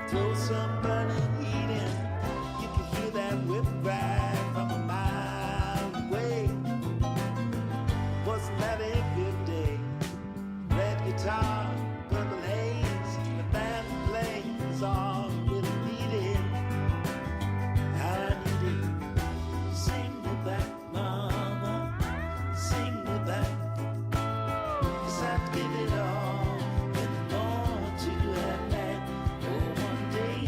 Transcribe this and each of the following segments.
throw some burning heat in. You can hear that whip ride from a mile away. Wasn't that a good day? Red guitar, purple haze, the band playing is all really needed. I need it. Sing me back, mama, sing me back. 'Cause I'd give it all and more to have that for one day.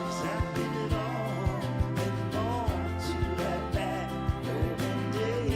'Cause I'd give it all and more to have that for one day.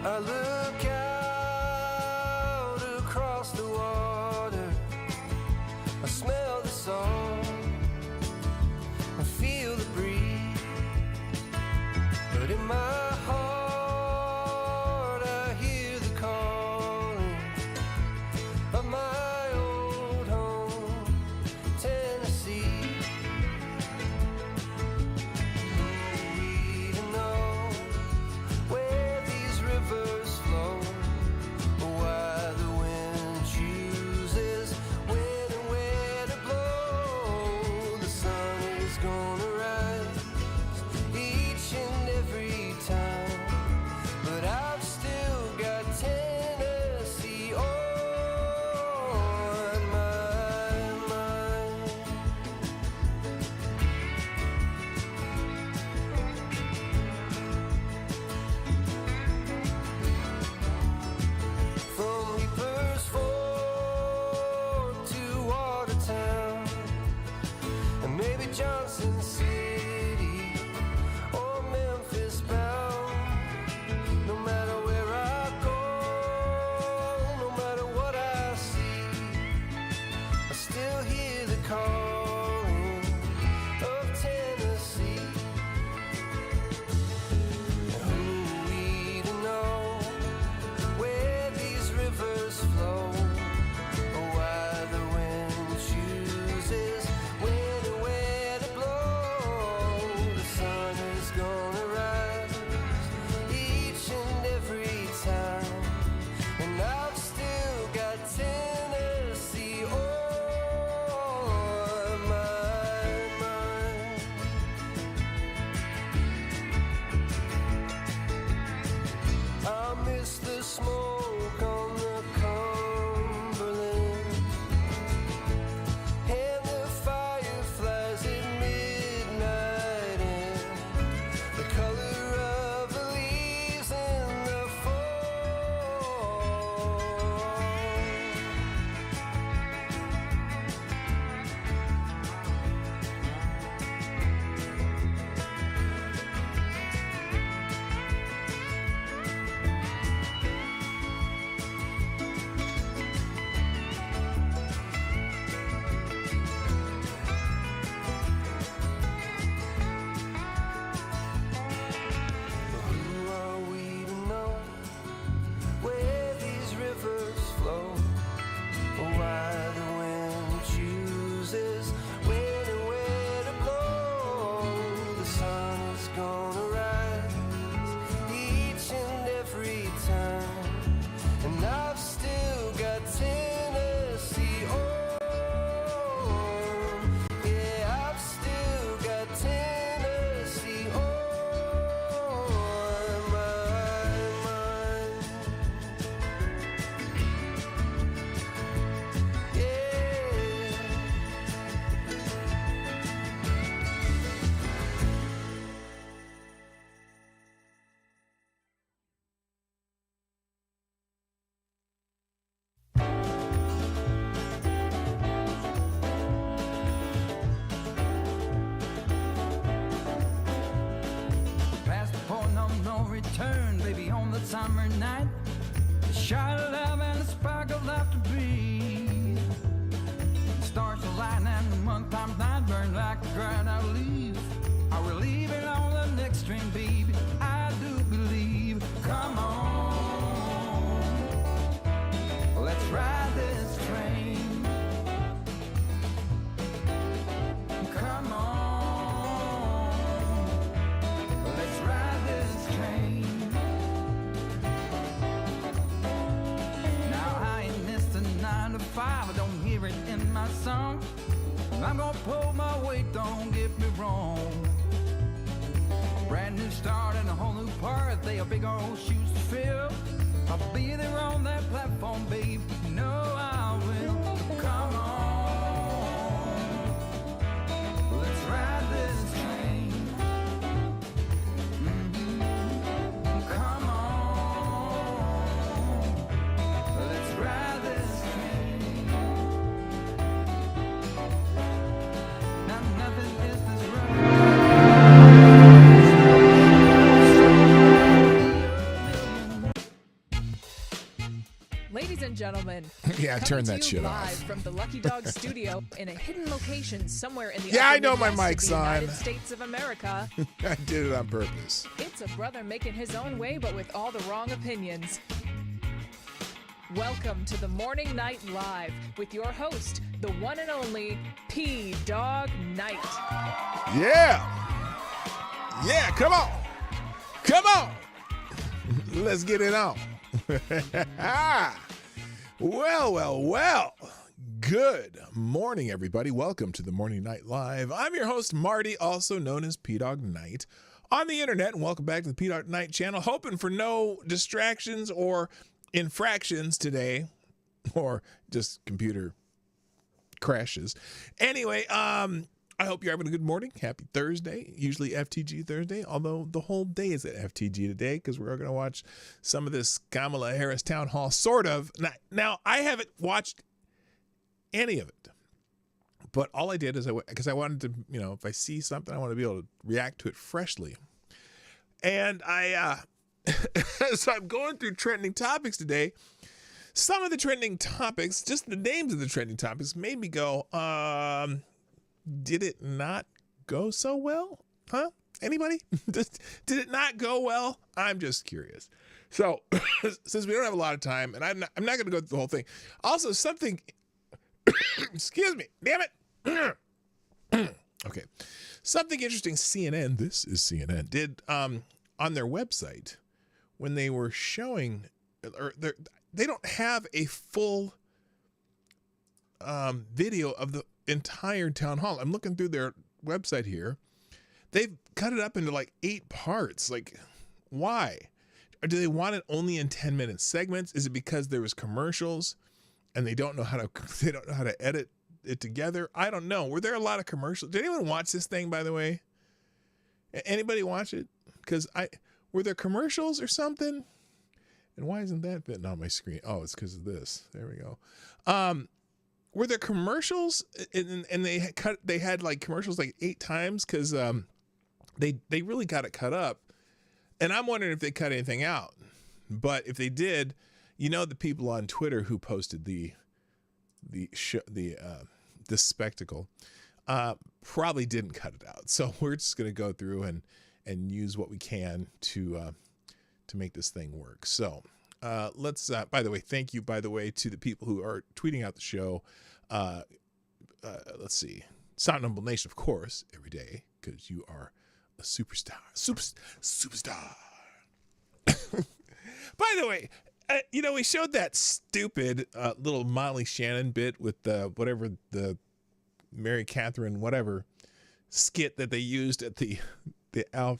I look out across the water, I smell the salt, I feel the breeze, but in my heart I hear the calling of my old home, Tennessee. We don't know where these rivers flow, or why the wind chooses when and where to blow. The sun is gonna rise each and every time, but I've still got Tennessee on my mind. From Reaper's Fork to Watertown, and maybe Johnson City or Memphis bound. No matter where I go, no matter what I see, I still hear the calling of Tennessee. And who we to know where these rivers flow, or why the wind chooses when and where to blow. The sun is gonna rise each and every time, and I've still got Tennessee on my mind. I miss the smoke on the Cumberland and the fireflies at midnight, and the color of the leaves in the fall. Who are we to know where these rivers flow, or why the wind chooses when and where to blow? The sun is gonna rise each and every time, and I've still got Tennessee on. Yeah, I've still got Tennessee on my mind. Yeah. Past the point of no return, baby, on the summer night. The shine of love and a spark of laughter breathe. Stars align and the month times night burn like the ground I leave. Are we leaving on the next string, baby? I do believe. Come on, let's ride this train. Come on, let's ride this train. Now I ain't missed a 9 to 5. I don't hear it in my song. I'm gonna pull my weight, don't get me wrong. Brand new start and a whole new part. They are big old shoes to fill. I'll be there on that platform, babe. You know I will. Come on, let's ride this train. Come on, let's ride this train. Now nothing is this running. Ladies and gentlemen, Yeah, turn coming that to you shit live off. from the Lucky Dog studio in a hidden location somewhere in the Yeah, upper I know my Midwest of mic's the United on. States of America. I did it on purpose. It's a brother making his own way, but with all the wrong opinions. Welcome to the Morning Night Live with your host, the one and only P Dog Knight. Yeah. Yeah, come on. Come on. Let's get it on. Well. Good morning, everybody. Welcome to the Morning Night Live. I'm your host, Marty, also known as P-Dog Knight, on the internet, and welcome back to the P-Dog Knight channel. Hoping for no distractions or infractions today, or just computer crashes. Anyway, I hope you're having a good morning. Happy Thursday. Usually FTG Thursday, although the whole day is at FTG today because we're going to watch some of this Kamala Harris town hall, sort of. Now, I haven't watched any of it, but all I did is because I wanted to, if I see something, I want to be able to react to it freshly. And so I'm going through trending topics today. Some of the trending topics, just the names of the trending topics, made me go, did it not go so well? Huh? Anybody? Did it not go well? I'm just curious. So, since we don't have a lot of time, and I'm not going to go through the whole thing. Also, something, excuse me, damn it. Okay. Something interesting CNN, this is CNN, did on their website when they were showing, or they don't have a full video of the entire town hall. I'm looking through their website here. They've cut it up into like 8 parts. Like, why? Or do they want it only in 10-minute segments? Is it because there was commercials and they don't know how to edit it together? I don't know. Were there a lot of commercials? Did anyone watch this thing, by the way? Anybody watch it? Because were there commercials or something? And why isn't that fitting on my screen? Oh, it's because of this. There we go. Were there commercials and they had like commercials like 8 times because they really got it cut up, and I'm wondering if they cut anything out. But if they did, the people on Twitter who posted this spectacle probably didn't cut it out. So we're just gonna go through and use what we can to make this thing work. So. Let's, by the way, thank you, by the way, to the people who are tweeting out the show. Let's see. Sound Humble Nation, of course, every day, because you are a superstar. Superstar. By the way, we showed that stupid little Molly Shannon bit with whatever the Mary Catherine whatever skit that they used at the I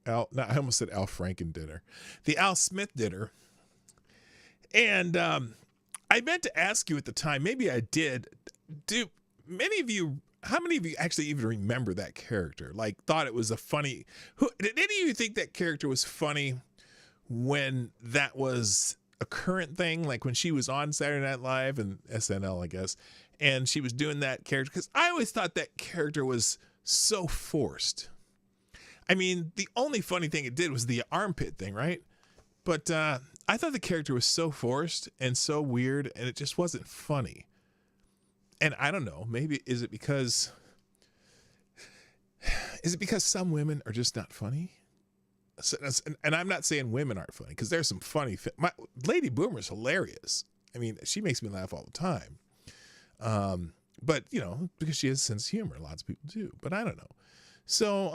almost said Al Franken dinner. The Al Smith dinner. And I meant to ask you at the time, maybe I did. How many of you actually even remember that character? Like, thought it was a funny. Did any of you think that character was funny when that was a current thing? Like when she was on Saturday Night Live and SNL, I guess, and she was doing that character? Because I always thought that character was so forced. I mean, the only funny thing it did was the armpit thing, right? But I thought the character was so forced and so weird, and it just wasn't funny. And I don't know, maybe is it because some women are just not funny? And I'm not saying women aren't funny, because there's some funny. Lady Boomer's hilarious. I mean, she makes me laugh all the time. But you know, because she has a sense of humor, lots of people do. But I don't know. So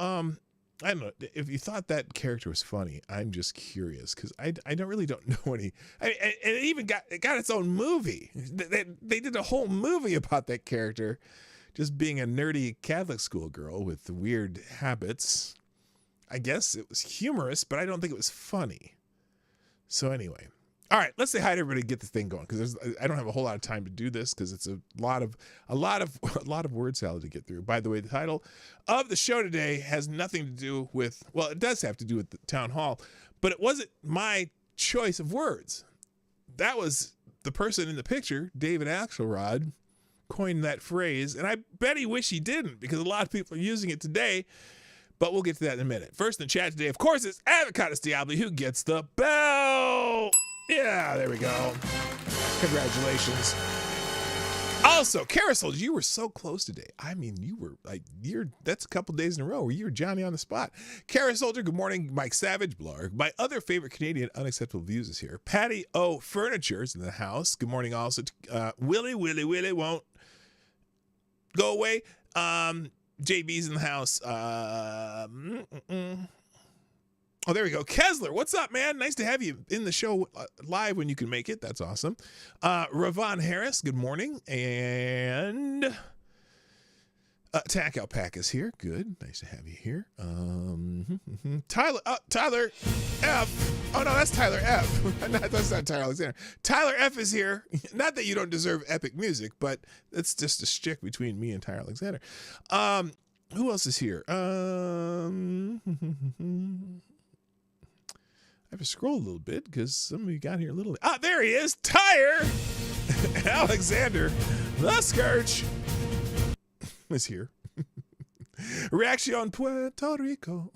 I don't know if you thought that character was funny. I'm just curious, because I don't know any. And it even got its own movie. They did a whole movie about that character, just being a nerdy Catholic school girl with weird habits. I guess it was humorous, but I don't think it was funny. So anyway, all right, let's say hi to everybody and get this thing going, because I don't have a whole lot of time to do this, because it's a lot of word salad to get through. By the way, the title of the show today has nothing to do with, well, it does have to do with the town hall, but it wasn't my choice of words. That was the person in the picture, David Axelrod, coined that phrase, and I bet he wish he didn't, because a lot of people are using it today. But we'll get to that in a minute. First in the chat today, of course, it's Avocados Diablo, who gets the bell. Yeah, there we go. Congratulations. Also, Carousel, you were so close today. I mean, you were like, that's a couple days in a row where you were Johnny on the spot. Kara Soldier, good morning. Mike Savage, Blarg. My other favorite Canadian Unacceptable Views is here. Patty O Furniture is in the house. Good morning also. Willie won't go away. JB's in the house. Oh, there we go. Kessler, what's up, man? Nice to have you in the show live when you can make it. That's awesome. Ravon Harris, good morning. And Tack Alpaca is here. Good. Nice to have you here. Tyler F. Oh, no, that's Tyler F. That's not Tyler Alexander. Tyler F is here. Not that you don't deserve epic music, but it's just a shtick between me and Tyler Alexander. Who else is here? I have to scroll a little bit because some of you got here a little late. Ah, there he is. Tyre Alexander, the Scourge, is here. Reaction Puerto Rico.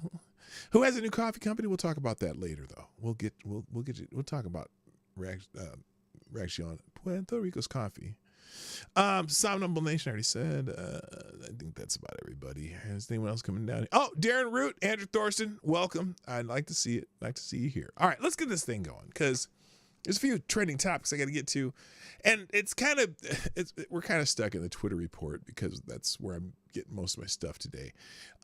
Who has a new coffee company? We'll talk about that later, though. We'll talk about Reaction Puerto Rico's coffee. Somnambul Nation, I already said. I think that's about everybody. Is anyone else coming down? Oh, Darren Root, Andrew Thorsten, welcome. I'd like to see it. Like to see you here. All right, let's get this thing going, because there's a few trending topics I got to get to, and we're kind of stuck in the Twitter report, because that's where I'm getting most of my stuff today.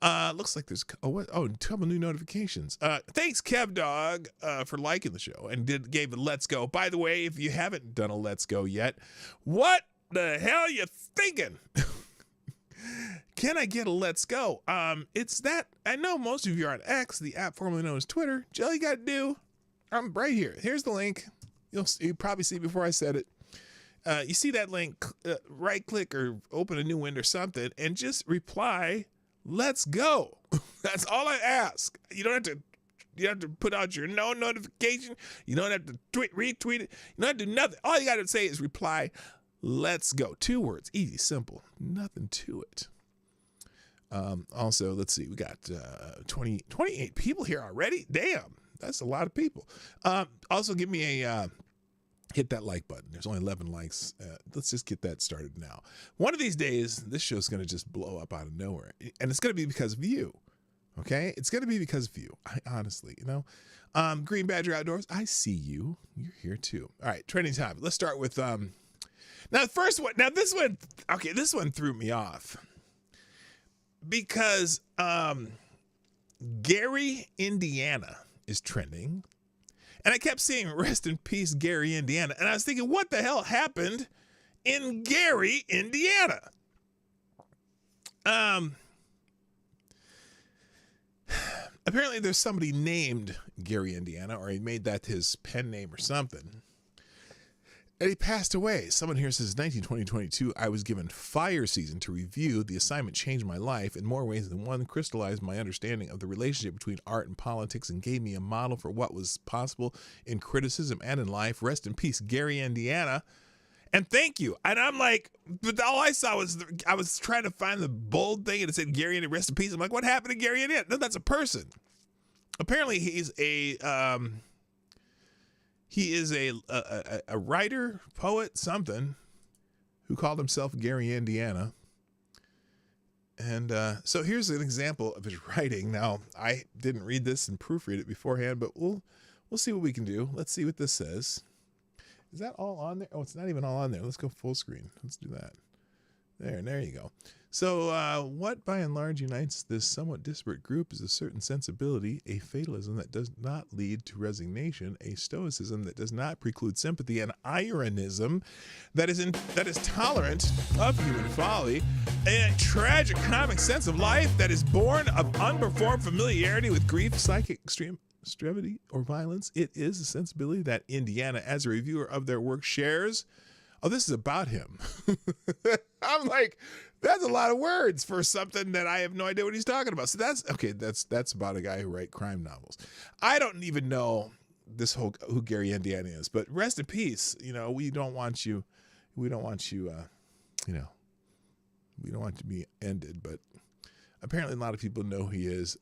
Looks like there's a couple new notifications. Thanks, Kev Dog, for liking the show and gave a let's go. By the way, if you haven't done a let's go yet, what the hell you thinking? Can I get a let's go? It's that I know most of you are on X, the app formerly known as Twitter. All you got to do, I'm right here. Here's the link. You probably see before I said it. You see that link, right click or open a new window or something, and just reply, let's go. That's all I ask. You don't have to put out your no notification. You don't have to retweet it. You don't have to do nothing. All you got to say is reply, let's go. 2 words, easy, simple, nothing to it. Also, let's see, we got 28 people here already. Damn, that's a lot of people. Also, give me a hit that like button. There's only 11 likes. Let's just get that started now. One of these days, this show's going to just blow up out of nowhere, and it's going to be because of you. Okay, it's going to be because of you. I honestly, Green Badger Outdoors, I see you. You're here too. All right, trending topic. Let's start with now the first one. Now this one. Okay, this one threw me off because Gary, Indiana is trending. And I kept seeing rest in peace, Gary, Indiana. And I was thinking, what the hell happened in Gary, Indiana? Apparently there's somebody named Gary, Indiana, or he made that his pen name or something. And he passed away. Someone here says, 2022, I was given fire season to review. The assignment changed my life in more ways than one, crystallized my understanding of the relationship between art and politics, and gave me a model for what was possible in criticism and in life. Rest in peace, Gary, Indiana. And thank you. And I'm like, but all I saw was, I was trying to find the bold thing and it said Gary, Indiana, rest in peace. I'm like, what happened to Gary, Indiana? No, that's a person. Apparently he's a, He is a writer, poet, something, who called himself Gary, Indiana. And so here's an example of his writing. Now, I didn't read this and proofread it beforehand, but we'll see what we can do. Let's see what this says. Is that all on there? Oh, it's not even all on there. Let's go full screen. Let's do that. There you go. So what by and large unites this somewhat disparate group is a certain sensibility, a fatalism that does not lead to resignation, a stoicism that does not preclude sympathy, an ironism that is tolerant of human folly, a tragic comic sense of life that is born of unperformed familiarity with grief, psychic extremity, or violence. It is a sensibility that Indiana, as a reviewer of their work, shares. Oh, this is about him. I'm like, that's a lot of words for something that I have no idea what he's talking about. So that's about a guy who writes crime novels. I don't even know who Gary Indiana is, but rest in peace. We don't want you to be ended, but apparently a lot of people know who he is.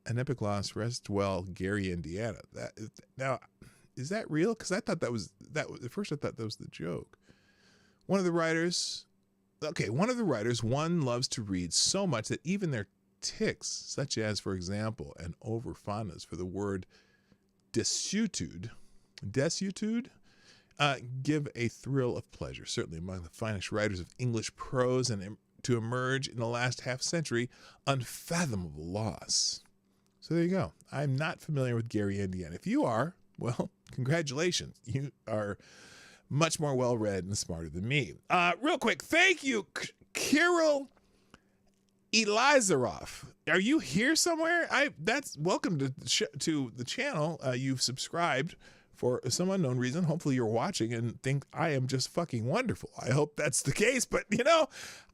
An epic loss, rest well, Gary Indiana. Now, is that real? Because I thought that was at first I thought that was the joke. One of the writers, one loves to read so much that even their tics, such as, for example, an overfondness for the word desuetude, give a thrill of pleasure. Certainly among the finest writers of English prose, and to emerge in the last half century, unfathomable loss. So there you go. I'm not familiar with Gary Indiana. If you are, well, congratulations. You are much more well-read and smarter than me. Real quick, thank you, Kirill Elizaroff. Are you here somewhere? Welcome to the channel. You've subscribed for some unknown reason. Hopefully you're watching and think I am just fucking wonderful. I hope that's the case, but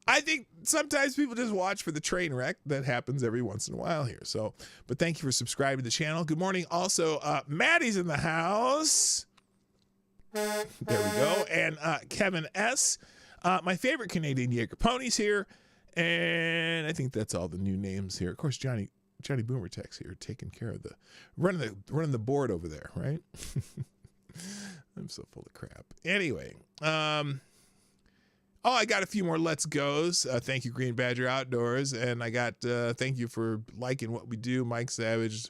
I think sometimes people just watch for the train wreck that happens every once in a while here. So, but thank you for subscribing to the channel. Good morning. Also, Maddie's in the house. There we go. And Kevin S. My favorite Canadian Jaeger ponies here. And I think that's all the new names here. Of course, Johnny Boomer Tech's here, taking care of running the board over there, right? I'm so full of crap. Anyway, I got a few more let's goes. Thank you, Green Badger Outdoors, and I got thank you for liking what we do, Mike Savage,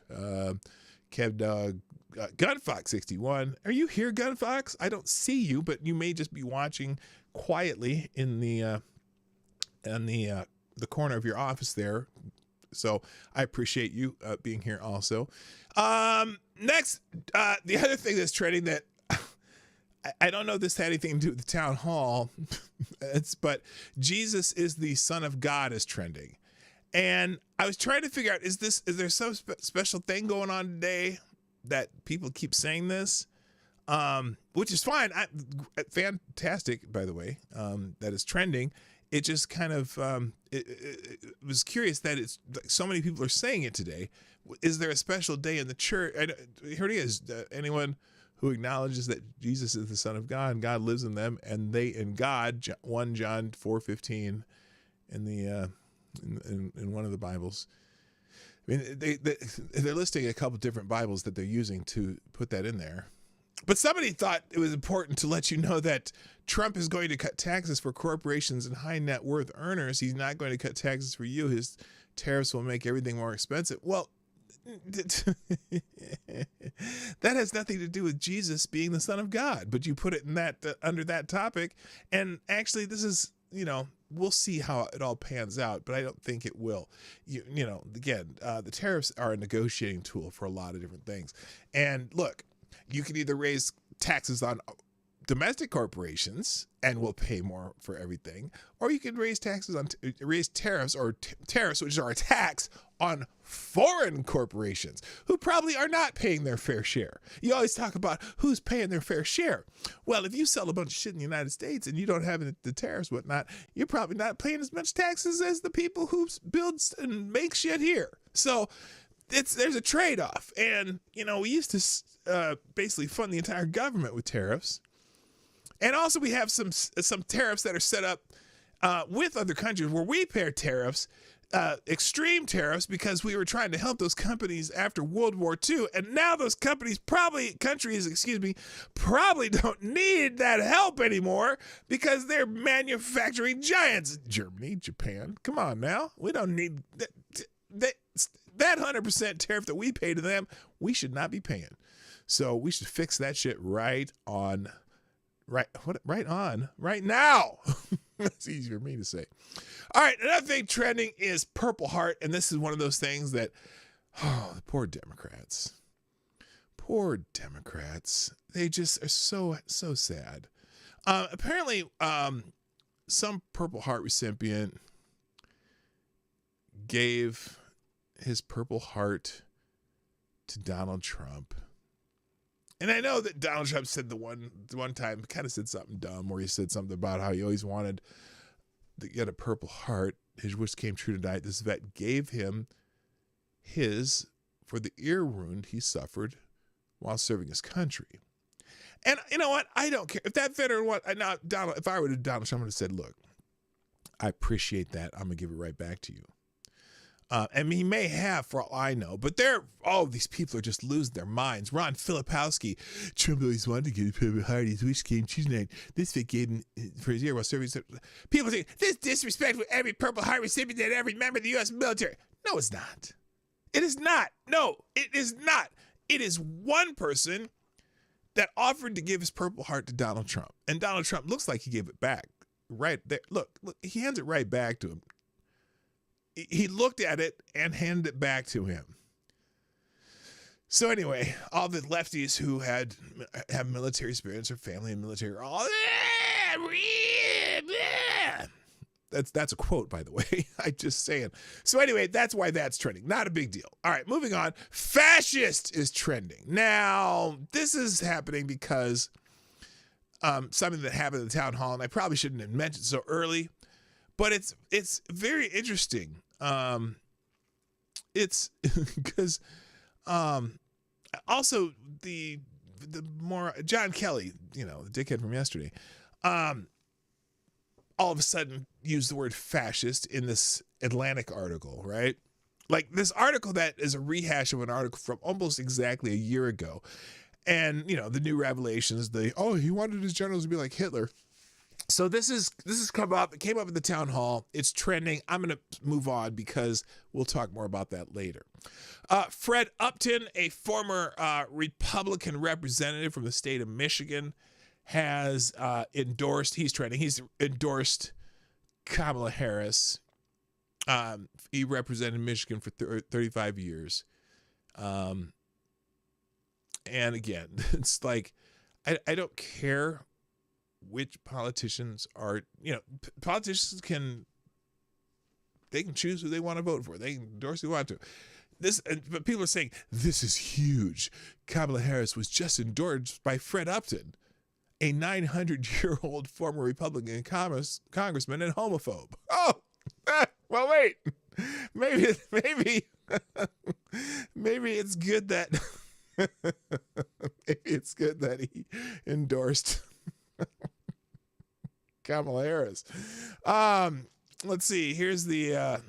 Kev Dog, Gunfox 61. Are you here, Gunfox? I don't see you, but you may just be watching quietly in the corner of your office there. So I appreciate you being here also. Next, the other thing that's trending that I don't know if this had anything to do with the town hall, but Jesus is the Son of God is trending. And I was trying to figure out, is there some special thing going on today that people keep saying this? Which is fine. Fantastic, by the way, that is trending. It just kind of, it was curious that it's so many people are saying it today. Is there a special day in the church? Here it is. Anyone who acknowledges that Jesus is the Son of God and God lives in them, and they in God, 1 John 4:15 in one of the Bibles. I mean, they're listing a couple different Bibles that they're using to put that in there. But somebody thought it was important to let you know that Trump is going to cut taxes for corporations and high net worth earners. He's not going to cut taxes for you. His tariffs will make everything more expensive. Well, that has nothing to do with Jesus being the Son of God, but you put it in that under that topic. And actually, this is, we'll see how it all pans out, but I don't think it will. Again, the tariffs are a negotiating tool for a lot of different things. And look, you can either raise taxes on domestic corporations and we'll pay more for everything, or you can raise tariffs, which are a tax on foreign corporations who probably are not paying their fair share. You always talk about who's paying their fair share. Well, if you sell a bunch of shit in the United States and you don't have the tariffs, whatnot, you're probably not paying as much taxes as the people who build and make shit here. So there's a trade-off. And, we used to basically fund the entire government with tariffs. And also we have some tariffs that are set up with other countries where we pay tariffs extreme tariffs because we were trying to help those companies after World War II, and now those countries probably don't need that help anymore because they're manufacturing giants. Germany, Japan, come on now, we don't need that 100% tariff that we pay to them. We should not be paying, so we should fix that shit right now. That's easy for me to say. All right, another thing trending is Purple Heart, and this is one of those things that, the poor Democrats. They just are so sad. Apparently, some Purple Heart recipient gave his Purple Heart to Donald Trump. And I know that Donald Trump said the one time, kind of said something dumb, where he said something about how he always wanted to get a Purple Heart. His wish came true tonight. This vet gave him his for the ear wound he suffered while serving his country. And you know what? I don't care if that veteran Donald. If I were to Donald Trump, I would have said, "Look, I appreciate that. I'm gonna give it right back to you." And he may have, for all I know, but these people are just losing their minds. Ron Filipowski, Trump always wanted to get a Purple Heart. His wish came true tonight. This fit gave him for his year while serving. People say this disrespect with every Purple Heart recipient and every member of the U.S. military. No, it's not. It is not. No, it is not. It is one person that offered to give his Purple Heart to Donald Trump, and Donald Trump looks like he gave it back right there. Look, he hands it right back to him. He looked at it and handed it back to him. So anyway, all the lefties who have military experience or family in military are all, that's a quote, by the way. I'm just saying. So anyway, that's why that's trending. Not a big deal. All right, moving on. Fascist is trending. Now, this is happening because something that happened at the town hall, and I probably shouldn't have mentioned so early, but it's very interesting. It's because also the more John Kelly, the dickhead from yesterday, all of a sudden used the word fascist in this Atlantic article, right? Like this article that is a rehash of an article from almost exactly a year ago. And, the new revelations, he wanted his generals to be like Hitler. So this has come up. It came up at the town hall. It's trending. I'm going to move on because we'll talk more about that later. Fred Upton, a former Republican representative from the state of Michigan, has endorsed Kamala Harris. He represented Michigan for 35 years. And again, it's like, I don't care which politicians are, politicians can choose who they want to vote for. They can endorse who they want to. But people are saying, this is huge. Kamala Harris was just endorsed by Fred Upton, a 900-year-old former Republican congressman and homophobe. Oh, well, wait. Maybe it's good that he endorsed Kamala Harris. Let's see. Here's the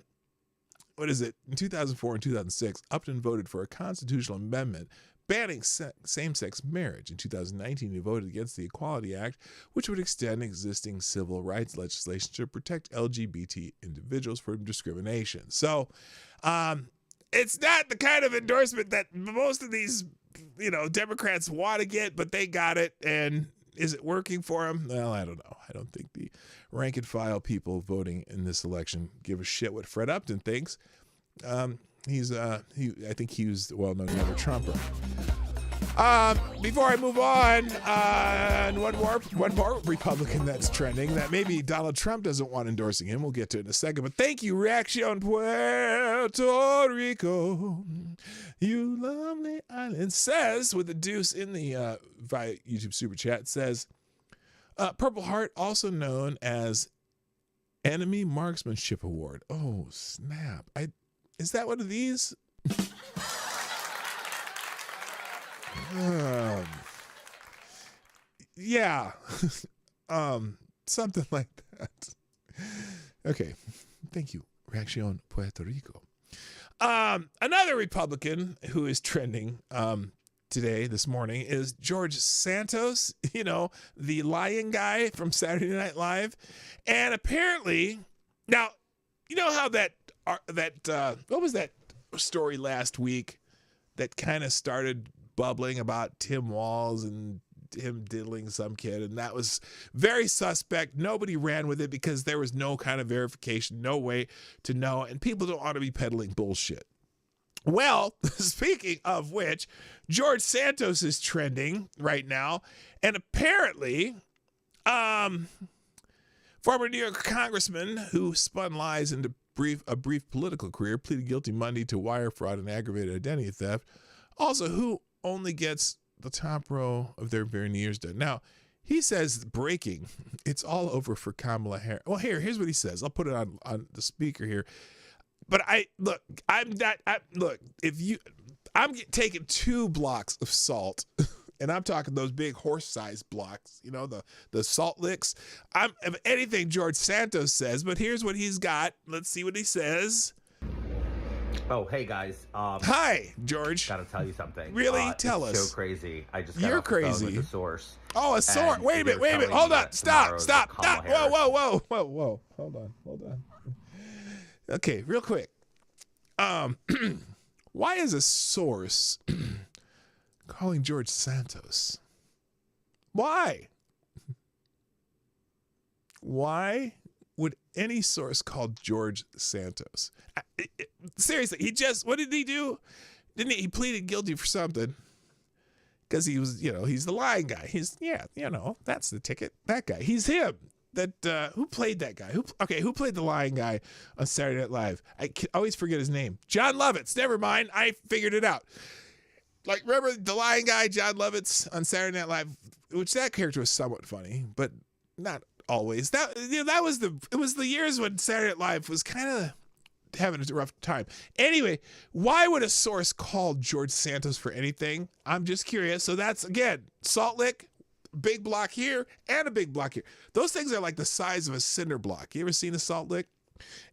what is it? In 2004 and 2006, Upton voted for a constitutional amendment banning same-sex marriage. In 2019, he voted against the Equality Act, which would extend existing civil rights legislation to protect LGBT individuals from discrimination. So, it's not the kind of endorsement that most of these, Democrats want to get, but they got it. And is it working for them? Well, I don't know. I don't think the rank and file people voting in this election give a shit what Fred Upton thinks. I think he was the well-known younger Trumper. Before I move on, one more Republican that's trending that maybe Donald Trump doesn't want endorsing him. We'll get to it in a second. But thank you, Reaction Puerto Rico. You lovely island. Says, with a deuce in the via YouTube Super Chat, says, Purple Heart, also known as Enemy Marksmanship Award. Oh, snap. Is that one of these? Yeah. Something like that. Okay. Thank you. Reacción Puerto Rico. Another Republican who is trending this morning is George Santos, the lying guy from Saturday Night Live. And apparently, now, you know how what was that story last week that kind of started bubbling about Tim Walz and him diddling some kid, and that was very suspect. Nobody ran with it because there was no kind of verification, no way to know, and people don't want to be peddling bullshit. Well, speaking of which, George Santos is trending right now, and apparently, former New York congressman who spun lies into a brief political career pleaded guilty Monday to wire fraud and aggravated identity theft. Also, who only gets the top row of their very years done. Now, he says breaking. It's all over for Kamala Harris. Well, here's what he says. I'll put it on the speaker here. But I'm taking 2 blocks of salt, and I'm talking those big horse-sized blocks, the salt licks. If anything George Santos says, but here's what he's got. Let's see what he says. Oh, hey guys. Hi, George. Gotta tell you something. Really? Tell it's us. So crazy. I just got You're off the crazy. phone with a source. Oh, a source. Wait a minute. Hold on. Stop. Whoa. Hold on. Okay, real quick. Why is a source calling George Santos? Why? Why would any source call George Santos? Seriously, what did he do? He pleaded guilty for something because he was, he's the lying guy. That's the ticket. That guy. He's him. Who played that guy? Who played the lying guy on Saturday Night Live? I always forget his name. John Lovitz. Never mind. I figured it out. Like, remember the lying guy, John Lovitz, on Saturday Night Live, which that character was somewhat funny, but not always. It was the years when Saturday Night Live was kind of having a rough time. Anyway, why would a source call George Santos for anything? I'm just curious. So that's, again, Salt Lick, big block here, and a big block here. Those things are like the size of a cinder block. You ever seen a Salt Lick?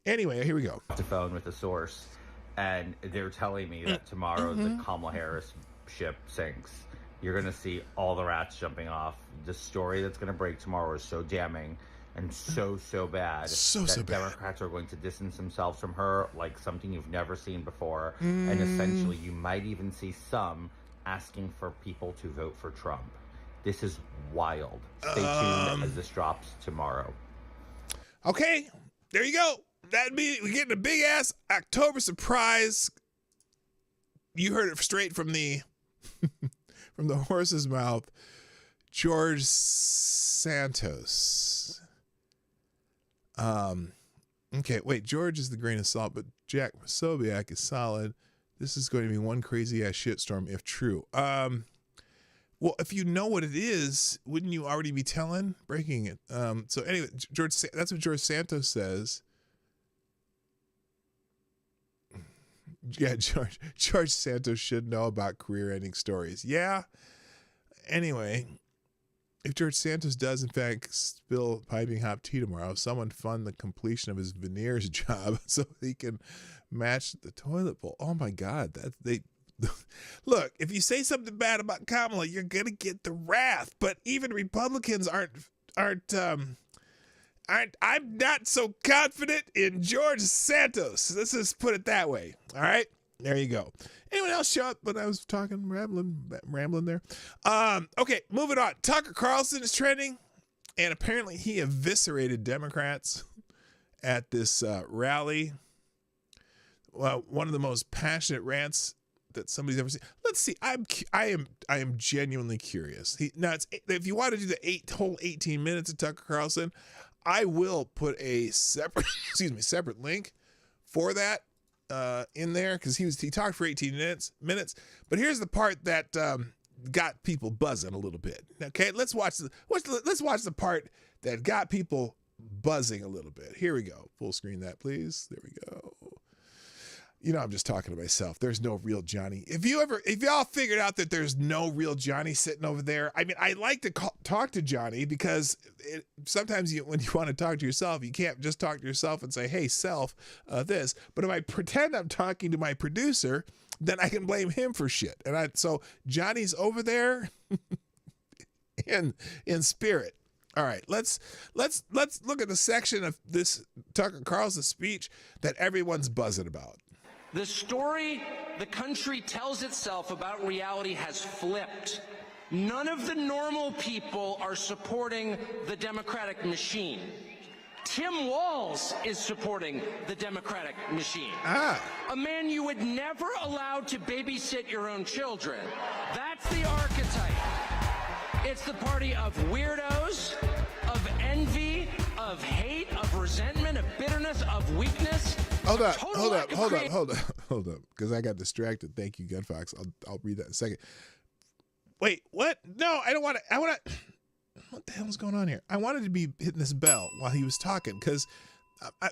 Anyway, here we go. The phone with a source, and they're telling me that tomorrow the Kamala Harris ship sinks. You're going to see all the rats jumping off. The story that's going to break tomorrow is so damning and so bad that Democrats are going to distance themselves from her like something you've never seen before. And essentially, you might even see some asking for people to vote for Trump. This is wild. Stay tuned as this drops tomorrow. Okay, there you go. We're getting a big ass October surprise. You heard it straight from the from the horse's mouth. George Santos. Okay, wait. George is the grain of salt, but Jack Sobiak is solid. This is going to be one crazy ass shitstorm if true. Well, if you know what it is, wouldn't you already be breaking it? So anyway, that's what George Santos says. Yeah, George Santos should know about career-ending stories. Yeah. Anyway, if George Santos does in fact spill piping hot tea tomorrow, someone fund the completion of his veneers job so he can match the toilet bowl. Oh my God, look, if you say something bad about Kamala, you're gonna get the wrath. But even Republicans aren't. I'm not so confident in George Santos. Let's just put it that way. All right, there you go. Anyone else show up when I was talking, rambling there? Okay, moving on. Tucker Carlson is trending, and apparently he eviscerated Democrats at this rally. Well, one of the most passionate rants that somebody's ever seen. Let's see. I am genuinely curious. If you want to do the whole 18 minutes of Tucker Carlson, I will put a separate link for that in there because he talked for 18 minutes. But here's the part that got people buzzing a little bit. Okay, let's watch the part that got people buzzing a little bit. Here we go. Full screen that, please. There we go. I'm just talking to myself. There's no real Johnny. If y'all figured out that there's no real Johnny sitting over there, I mean, I like to talk to Johnny because sometimes when you want to talk to yourself, you can't just talk to yourself and say, hey, self, this. But if I pretend I'm talking to my producer, then I can blame him for shit. So Johnny's over there in spirit. All right, let's look at the section of this Tucker Carlson speech that everyone's buzzing about. The story the country tells itself about reality has flipped. None of the normal people are supporting the Democratic machine. Tim Walz is supporting the Democratic machine. A man you would never allow to babysit your own children. That's the archetype. It's the party of weirdos, of envy, of hate, of resentment, of bitterness, of weakness. Hold up, because I got distracted. Thank you, Gunfox. I'll read that in a second. Wait, what? No, I don't want to. I want to. What the hell is going on here? I wanted to be hitting this bell while he was talking because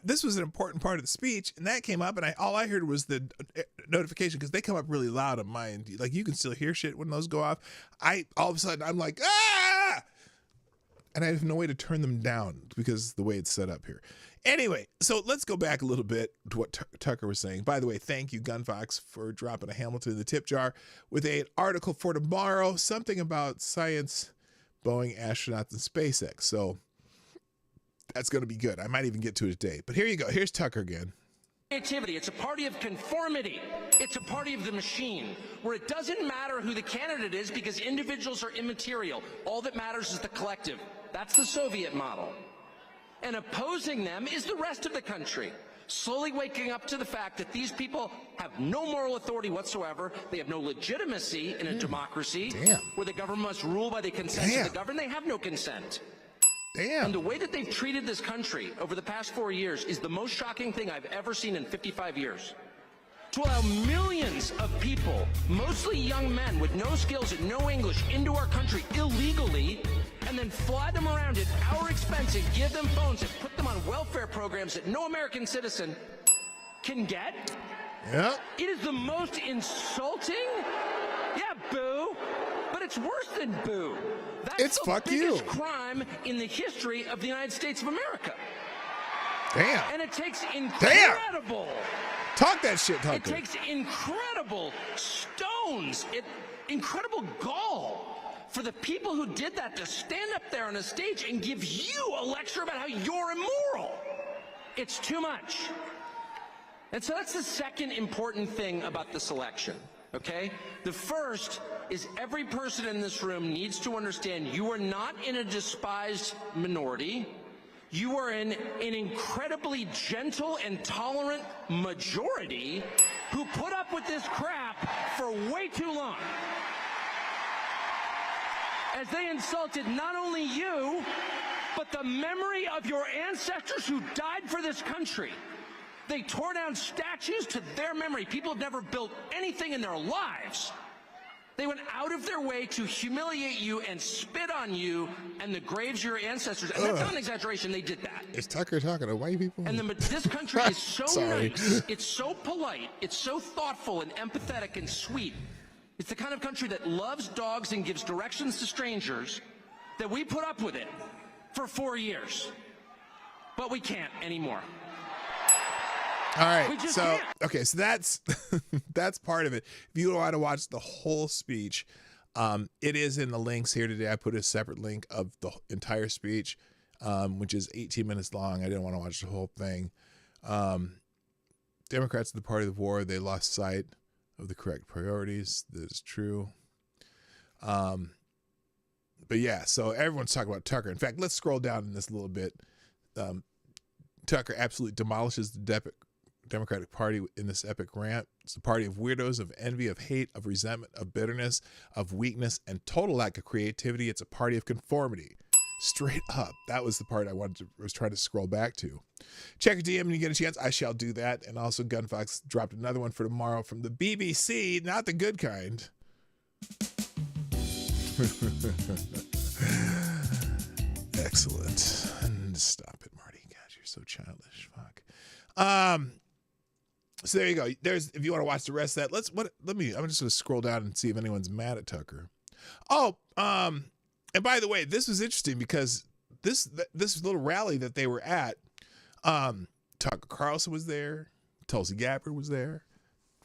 this was an important part of the speech, and that came up, and all I heard was the notification because they come up really loud on mine. Like you can still hear shit when those go off. All of a sudden I'm like ah, and I have no way to turn them down because the way it's set up here. Anyway, so let's go back a little bit to what Tucker was saying. By the way, thank you, Gunfox, for dropping a Hamilton in the tip jar with an article for tomorrow, something about science, Boeing astronauts, and SpaceX. So that's going to be good. I might even get to it today. But here you go. Here's Tucker again. Creativity. It's a party of conformity. It's a party of the machine, where it doesn't matter who the candidate is because individuals are immaterial. All that matters is the collective. That's the Soviet model. And opposing them is the rest of the country, slowly waking up to the fact that these people have no moral authority whatsoever. They have no legitimacy in a democracy where the government must rule by the consent of the governed. They have no consent. And the way that they've treated this country over the past 4 years is the most shocking thing I've ever seen in 55 years. To allow millions of people, mostly young men with no skills and no English, into our country illegally, and then fly them around at our expense and give them phones and put them on welfare programs that no American citizen can get. Yeah. It is the most insulting. Yeah, boo. But it's worse than boo. That's the biggest crime in the history of the United States of America. Damn. And it takes incredible. Talk that shit, Tucker. It takes incredible stones, incredible gall for the people who did that to stand up there on a stage and give you a lecture about how you're immoral. It's too much. And so that's the second important thing about this election, okay? The first is every person in this room needs to understand you are not in a despised minority. You are in an incredibly gentle and tolerant majority who put up with this crap for way too long. As they insulted not only you, but the memory of your ancestors who died for this country. They tore down statues to their memory. People have never built anything in their lives. They went out of their way to humiliate you and spit on you and the graves of your ancestors. And that's not an exaggeration. They did that. Is Tucker talking to white people? And this country is so nice. It's so polite. It's so thoughtful and empathetic and sweet. It's the kind of country that loves dogs and gives directions to strangers that we put up with it for 4 years. But we can't anymore. All right, so that's that's part of it. If you want to watch the whole speech, it is in the links here today. I put a separate link of the entire speech, which is 18 minutes long. I didn't want to watch the whole thing. Democrats are the party of the war. They lost sight of the correct priorities. That is true. But yeah, so everyone's talking about Tucker. In fact, let's scroll down in this a little bit. Tucker absolutely demolishes the Democratic Party in this epic rant. It's the party of weirdos, of envy, of hate, of resentment, of bitterness, of weakness, and total lack of creativity. It's a party of conformity. Straight up. That was the part I was trying to scroll back to. Check your DM when you get a chance. I shall do that. And also Gunfox dropped another one for tomorrow from the BBC, not the good kind. Excellent. And stop it, Marty. God, you're so childish. Fuck. So there you go. If you want to watch the rest of that, I'm just going to scroll down and see if anyone's mad at Tucker. Oh, and by the way, this was interesting because this little rally that they were at, Tucker Carlson was there, Tulsi Gabbard was there,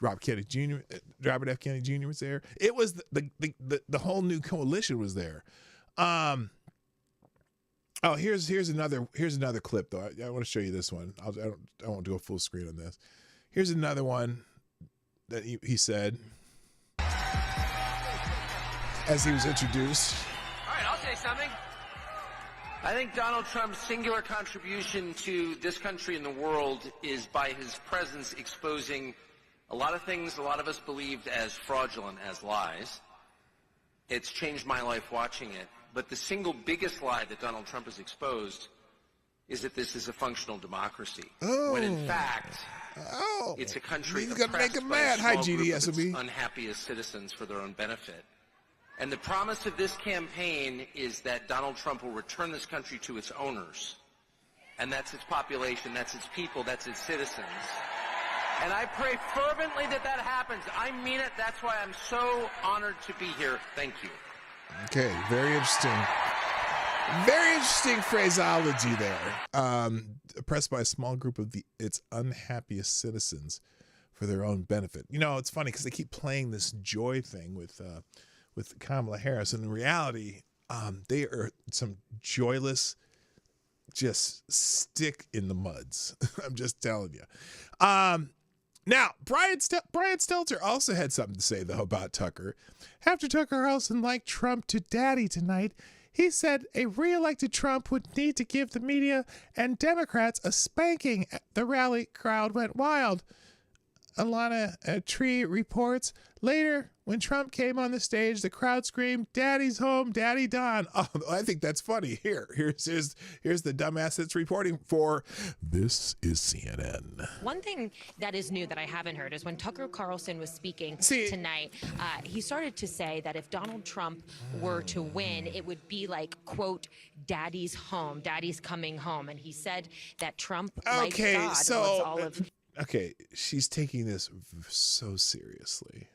Robert F. Kennedy Jr. was there. It was the whole new coalition was there. Here's another clip though. I want to show you this one. I won't do a full screen on this. Here's another one that he said as he was introduced. All right, I'll say something. I think Donald Trump's singular contribution to this country and the world is by his presence exposing a lot of things a lot of us believed as fraudulent, as lies. It's changed my life watching it. But the single biggest lie that Donald Trump has exposed is that this is a functional democracy. When in fact, it's a country oppressed by a small group of its unhappiest citizens for their own benefit. And the promise of this campaign is that Donald Trump will return this country to its owners. And that's its population, that's its people, that's its citizens. And I pray fervently that that happens. I mean it. That's why I'm so honored to be here. Thank you. Okay, very interesting. Very interesting phraseology there. Oppressed by a small group of its unhappiest citizens for their own benefit. You know, it's funny because they keep playing this joy thing with Kamala Harris, and in reality, they are some joyless, just stick in the muds. I'm just telling you. Now, Brian Stelter also had something to say, though, about Tucker. After Tucker Carlson liked Trump to daddy tonight, he said a re-elected Trump would need to give the media and Democrats a spanking. The rally crowd went wild. Alana Tree reports, later, when Trump came on the stage, the crowd screamed, "Daddy's home, Daddy Don." Oh, I think that's funny. Here's the dumbass that's reporting for This is CNN. One thing that is new that I haven't heard is when Tucker Carlson was speaking tonight, he started to say that if Donald Trump were to win, it would be like, quote, "Daddy's home, Daddy's coming home." And he said that Trump, like God, loves all of... Okay, she's taking this so seriously.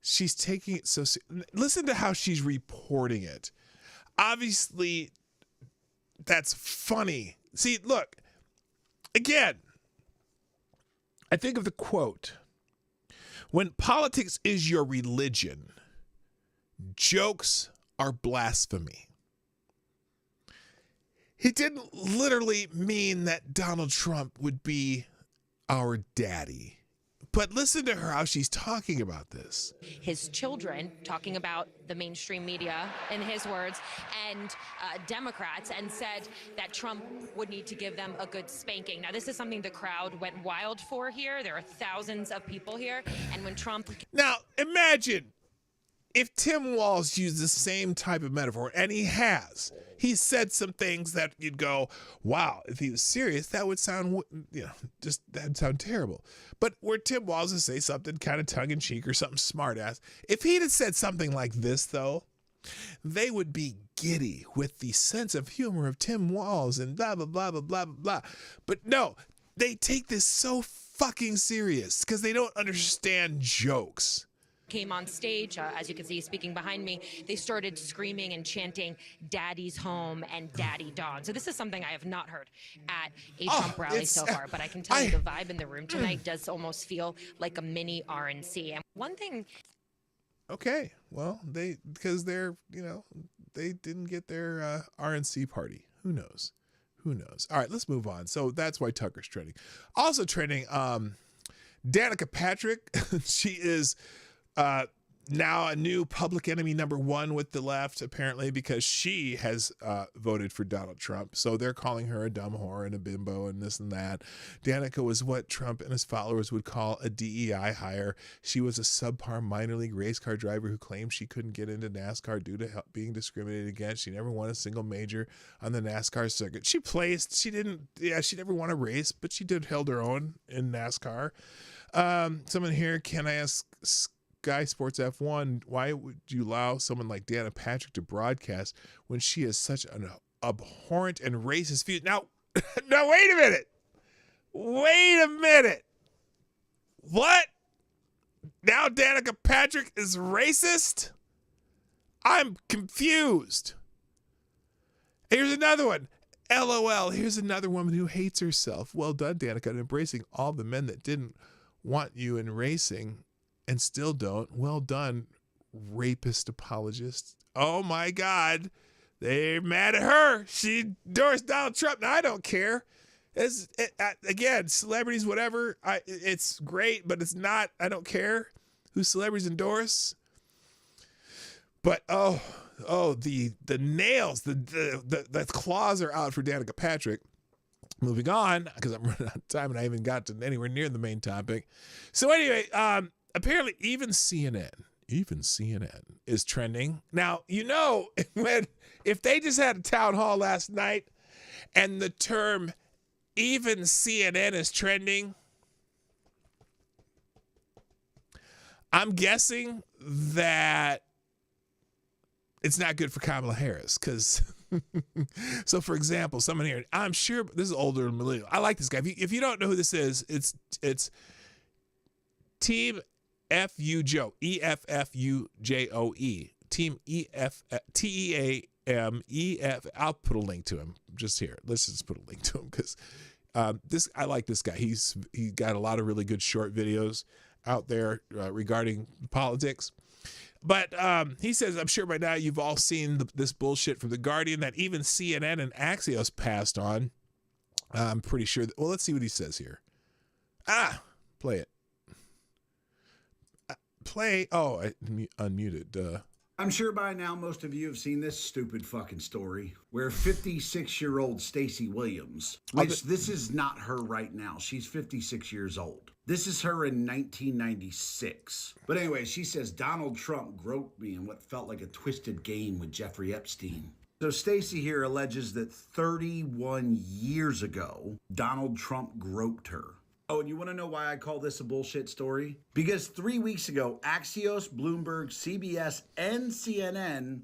She's taking it so listen to how she's reporting it. Obviously, that's funny. See, look, again, I think of the quote, when politics is your religion, jokes are blasphemy. He didn't literally mean that Donald Trump would be our daddy. But listen to her, how she's talking about this. His children, talking about the mainstream media, in his words, and Democrats, and said that Trump would need to give them a good spanking. Now, this is something the crowd went wild for here. There are thousands of people here. And when Trump... Now, imagine if Tim Walz used the same type of metaphor, and he has. He said some things that you'd go, wow, if he was serious, that would sound, that'd sound terrible. But where Tim Walz would say something kind of tongue-in-cheek or something smart-ass, if he'd have said something like this, though, they would be giddy with the sense of humor of Tim Walz and blah, blah, blah, blah, blah, blah. But no, they take this so fucking serious because they don't understand jokes. Came on stage, as you can see speaking behind me, they started screaming and chanting "Daddy's home" and "Daddy Don." So this is something I have not heard at a Trump rally so far, but I can tell you the vibe in the room tonight does almost feel like a mini RNC. And one thing... Okay, well, because they're, they didn't get their RNC party. Who knows? All right, let's move on. So that's why Tucker's trending. Also trending, Danica Patrick. She is... now a new public enemy number one with the left, apparently, because she has voted for Donald Trump. So they're calling her a dumb whore and a bimbo and this and that. Danica was what Trump and his followers would call a DEI hire. She was a subpar minor league race car driver who claimed she couldn't get into NASCAR due to being discriminated against. She never won a single major on the NASCAR circuit. She never won a race, but she did held her own in NASCAR. Someone here, can I ask Sky Sports F1, why would you allow someone like Danica Patrick to broadcast when she has such an abhorrent and racist view? Now, wait a minute. What? Now Danica Patrick is racist? I'm confused. Here's another one. LOL. Here's another woman who hates herself. Well done, Danica, embracing all the men that didn't want you in racing and still don't. Well done, rapist apologist. Oh my God. They're mad at her. She endorsed Donald Trump. Now, I don't care. Again, celebrities, whatever. It's great, but it's not. I don't care who celebrities endorse. But the nails, the claws are out for Danica Patrick. Moving on, because I'm running out of time and I haven't got to anywhere near the main topic. So anyway, apparently even CNN is trending. Now, if they just had a town hall last night and the term even CNN is trending, I'm guessing that it's not good for Kamala Harris because, so for example, someone here, I'm sure this is older than millennial. I like this guy. If you don't know who this is, it's Team F-U-Joe, EFFUJOE, Team TEAMEF. I'll put a link to him just here. Let's just put a link to him because I like this guy. He got a lot of really good short videos out there regarding politics. But he says, I'm sure by now you've all seen this bullshit from The Guardian that even CNN and Axios passed on. I'm pretty sure. Well, let's see what he says here. Play it. Play. Oh, I unmuted. I'm sure by now most of you have seen this stupid fucking story where 56-year-old Stacey Williams, which this is not her right now. She's 56 years old. This is her in 1996. But anyway, she says Donald Trump groped me in what felt like a twisted game with Jeffrey Epstein. So Stacey here alleges that 31 years ago, Donald Trump groped her. Oh, and you want to know why I call this a bullshit story? Because 3 weeks ago, Axios, Bloomberg, CBS, and CNN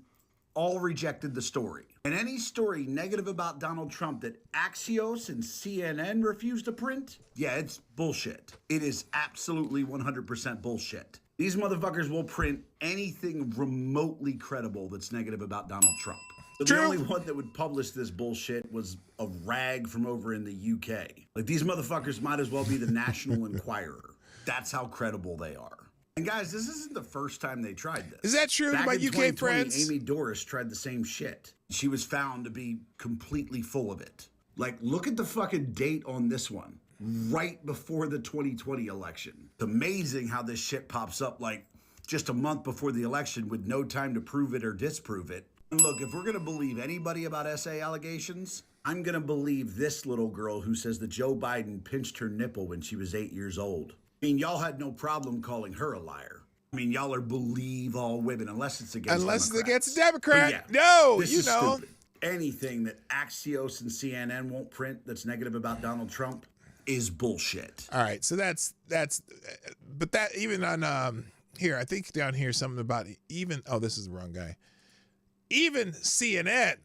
all rejected the story. And any story negative about Donald Trump that Axios and CNN refused to print, yeah, it's bullshit. It is absolutely 100% bullshit. These motherfuckers will print anything remotely credible that's negative about Donald Trump. But the only one that would publish this bullshit was a rag from over in the UK. Like, these motherfuckers might as well be the National Enquirer. That's how credible they are. And guys, this isn't the first time they tried this. Is that true? Back My in UK friends? Amy Doris tried the same shit. She was found to be completely full of it. Like, look at the fucking date on this one. Right before the 2020 election. It's amazing how this shit pops up like just a month before the election with no time to prove it or disprove it. And look, if we're going to believe anybody about SA allegations, I'm going to believe this little girl who says that Joe Biden pinched her nipple when she was 8 years old. I mean, y'all had no problem calling her a liar. I mean, y'all are believe all women unless it's against Democrats. It's against a Democrat. Yeah, no, this is stupid. Anything that Axios and CNN won't print that's negative about Donald Trump is bullshit. All right, so that's but that even on here, I think down here something about even, oh, this is the wrong guy. Even CNN,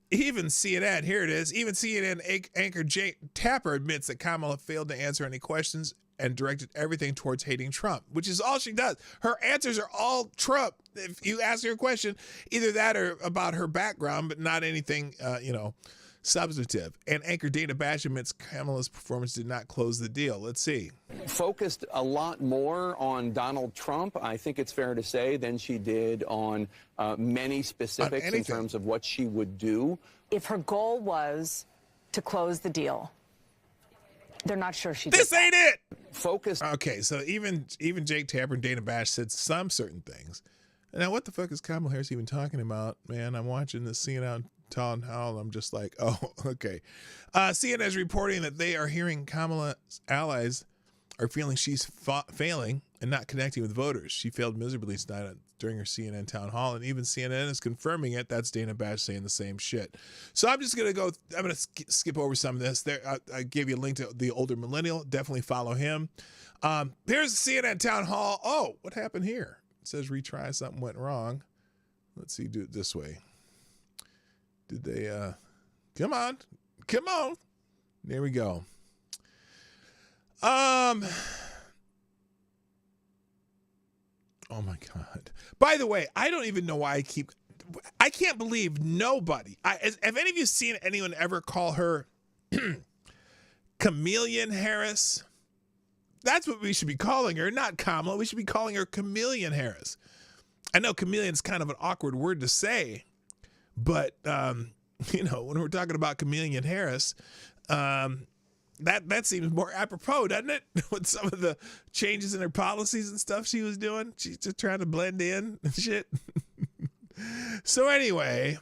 here it is. Even CNN anchor Jake Tapper admits that Kamala failed to answer any questions and directed everything towards hating Trump, which is all she does. Her answers are all Trump. If you ask her a question, either that or about her background, but not anything, substantive. And anchor Dana Bash admits Kamala's performance did not close the deal. Let's see. Focused a lot more on Donald Trump, I think it's fair to say, than she did on many specifics in terms of what she would do. If her goal was to close the deal, they're not sure she did. This ain't it. Focused. Okay, so even Jake Tapper and Dana Bash said some certain things. Now, what the fuck is Kamala Harris even talking about? Man, I'm watching this CNN town hall. I'm just like, oh, okay. CNN is reporting that they are hearing Kamala's allies are feeling she's failing and not connecting with voters. She failed miserably tonight during her CNN town hall, and even CNN is confirming it. That's Dana Bash saying the same shit. So I'm just going to skip over some of this. There, I gave you a link to the older millennial. Definitely follow him. Here's the CNN town hall. Oh, what happened here? It says retry, something went wrong. Let's see, do it this way. Did they, come on. There we go. Oh my God. By the way, I don't even know why I can't believe nobody. Have any of you seen anyone ever call her Chameleon Harris? That's what we should be calling her, not Kamala. We should be calling her Chameleon Harris. I know chameleon's kind of an awkward word to say, but when we're talking about Chameleon Harris, that seems more apropos, doesn't it? With some of the changes in her policies and stuff she was doing, she's just trying to blend in and shit. So anyway,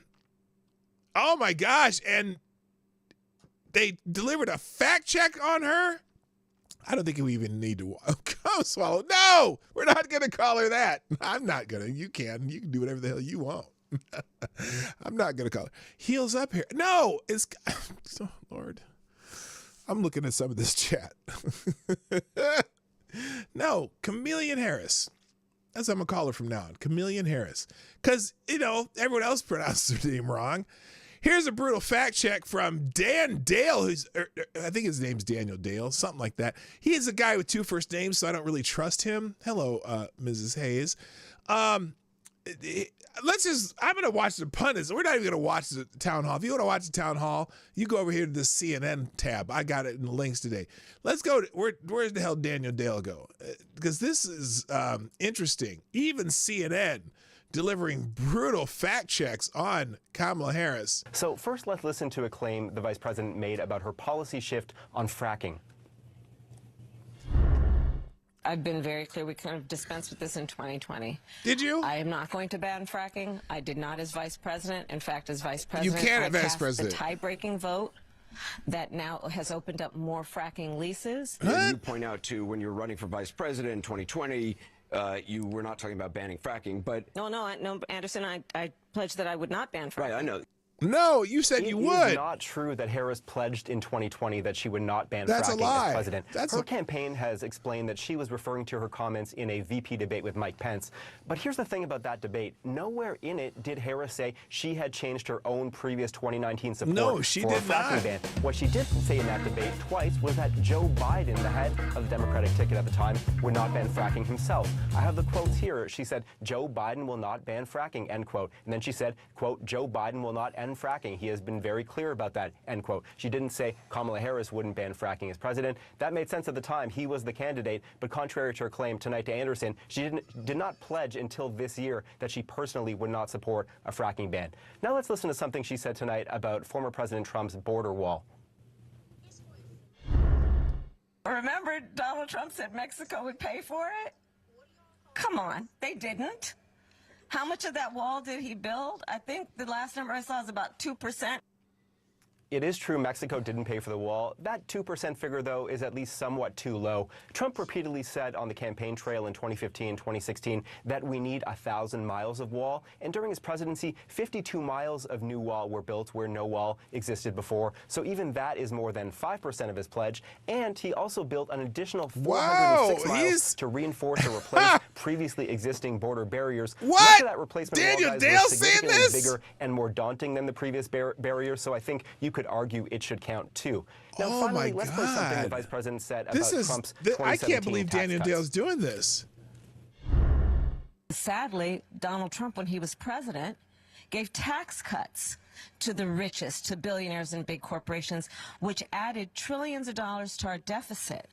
oh my gosh, and they delivered a fact check on her. I don't think we even need to come swallow. No, we're not going to call her that. I'm not going to. You can do whatever the hell you want. I'm not going to call her. Heels up here. No, it's, oh, Lord. I'm looking at some of this chat. No, Chameleon Harris. That's what I'm going to call her from now on. Chameleon Harris. Because, everyone else pronounced her name wrong. Here's a brutal fact check from Dan Dale, I think his name's Daniel Dale, something like that. He is a guy with two first names, so I don't really trust him. Hello, Mrs. Hayes. I'm going to watch the pundits. We're not even going to watch the town hall. If you want to watch the town hall, you go over here to the CNN tab. I got it in the links today. Let's go. Where's the hell Daniel Dale go? Because this is interesting. Even CNN delivering brutal fact checks on Kamala Harris. So first, let's listen to a claim the vice president made about her policy shift on fracking. I've been very clear. We kind of dispensed with this in 2020. Did you? I am not going to ban fracking. I did not as vice president. In fact, as vice president, you can't I vice passed president. the tie-breaking vote that now has opened up more fracking leases. You point out, too, when you were running for vice president in 2020, you were not talking about banning fracking, but... No, Anderson, I pledged that I would not ban fracking. Right, I know. No, you said you would. It is not true that Harris pledged in 2020 that she would not ban That's fracking a lie. as president. Her campaign has explained that she was referring to her comments in a VP debate with Mike Pence. But here's the thing about that debate. Nowhere in it did Harris say she had changed her own previous 2019 support for a fracking ban. What she did say in that debate twice was that Joe Biden, the head of the Democratic ticket at the time, would not ban fracking himself. I have the quotes here. She said, Joe Biden will not ban fracking, end quote. And then she said, quote, Joe Biden will not end fracking. He has been very clear about that, end quote. She didn't say Kamala Harris wouldn't ban fracking as president. That made sense at the time. He was the candidate. But contrary to her claim tonight to Anderson, she did not pledge until this year that she personally would not support a fracking ban. Now let's listen to something she said tonight about former President Trump's border wall. Remember, Donald Trump said Mexico would pay for it? Come on, they didn't. How much of that wall did he build? I think the last number I saw is about 2%. It is true Mexico didn't pay for the wall. That 2% figure, though, is at least somewhat too low. Trump repeatedly said on the campaign trail in 2015, 2016, that we need 1,000 miles of wall. And during his presidency, 52 miles of new wall were built where no wall existed before. So even that is more than 5% of his pledge. And he also built an additional 406 miles to reinforce or replace previously existing border barriers. Much of that replacement Daniel wall, Dale was saying significantly this? bigger and more daunting than the previous barriers. So I think you could argue it should count too. Now, Oh finally, my let's play something the God. vice president said This about is, Trump's I 2017 can't believe tax Daniel cuts. Dale's doing this. Sadly, Donald Trump, when he was president, gave tax cuts to the richest, to billionaires and big corporations, which added trillions of dollars to our deficit.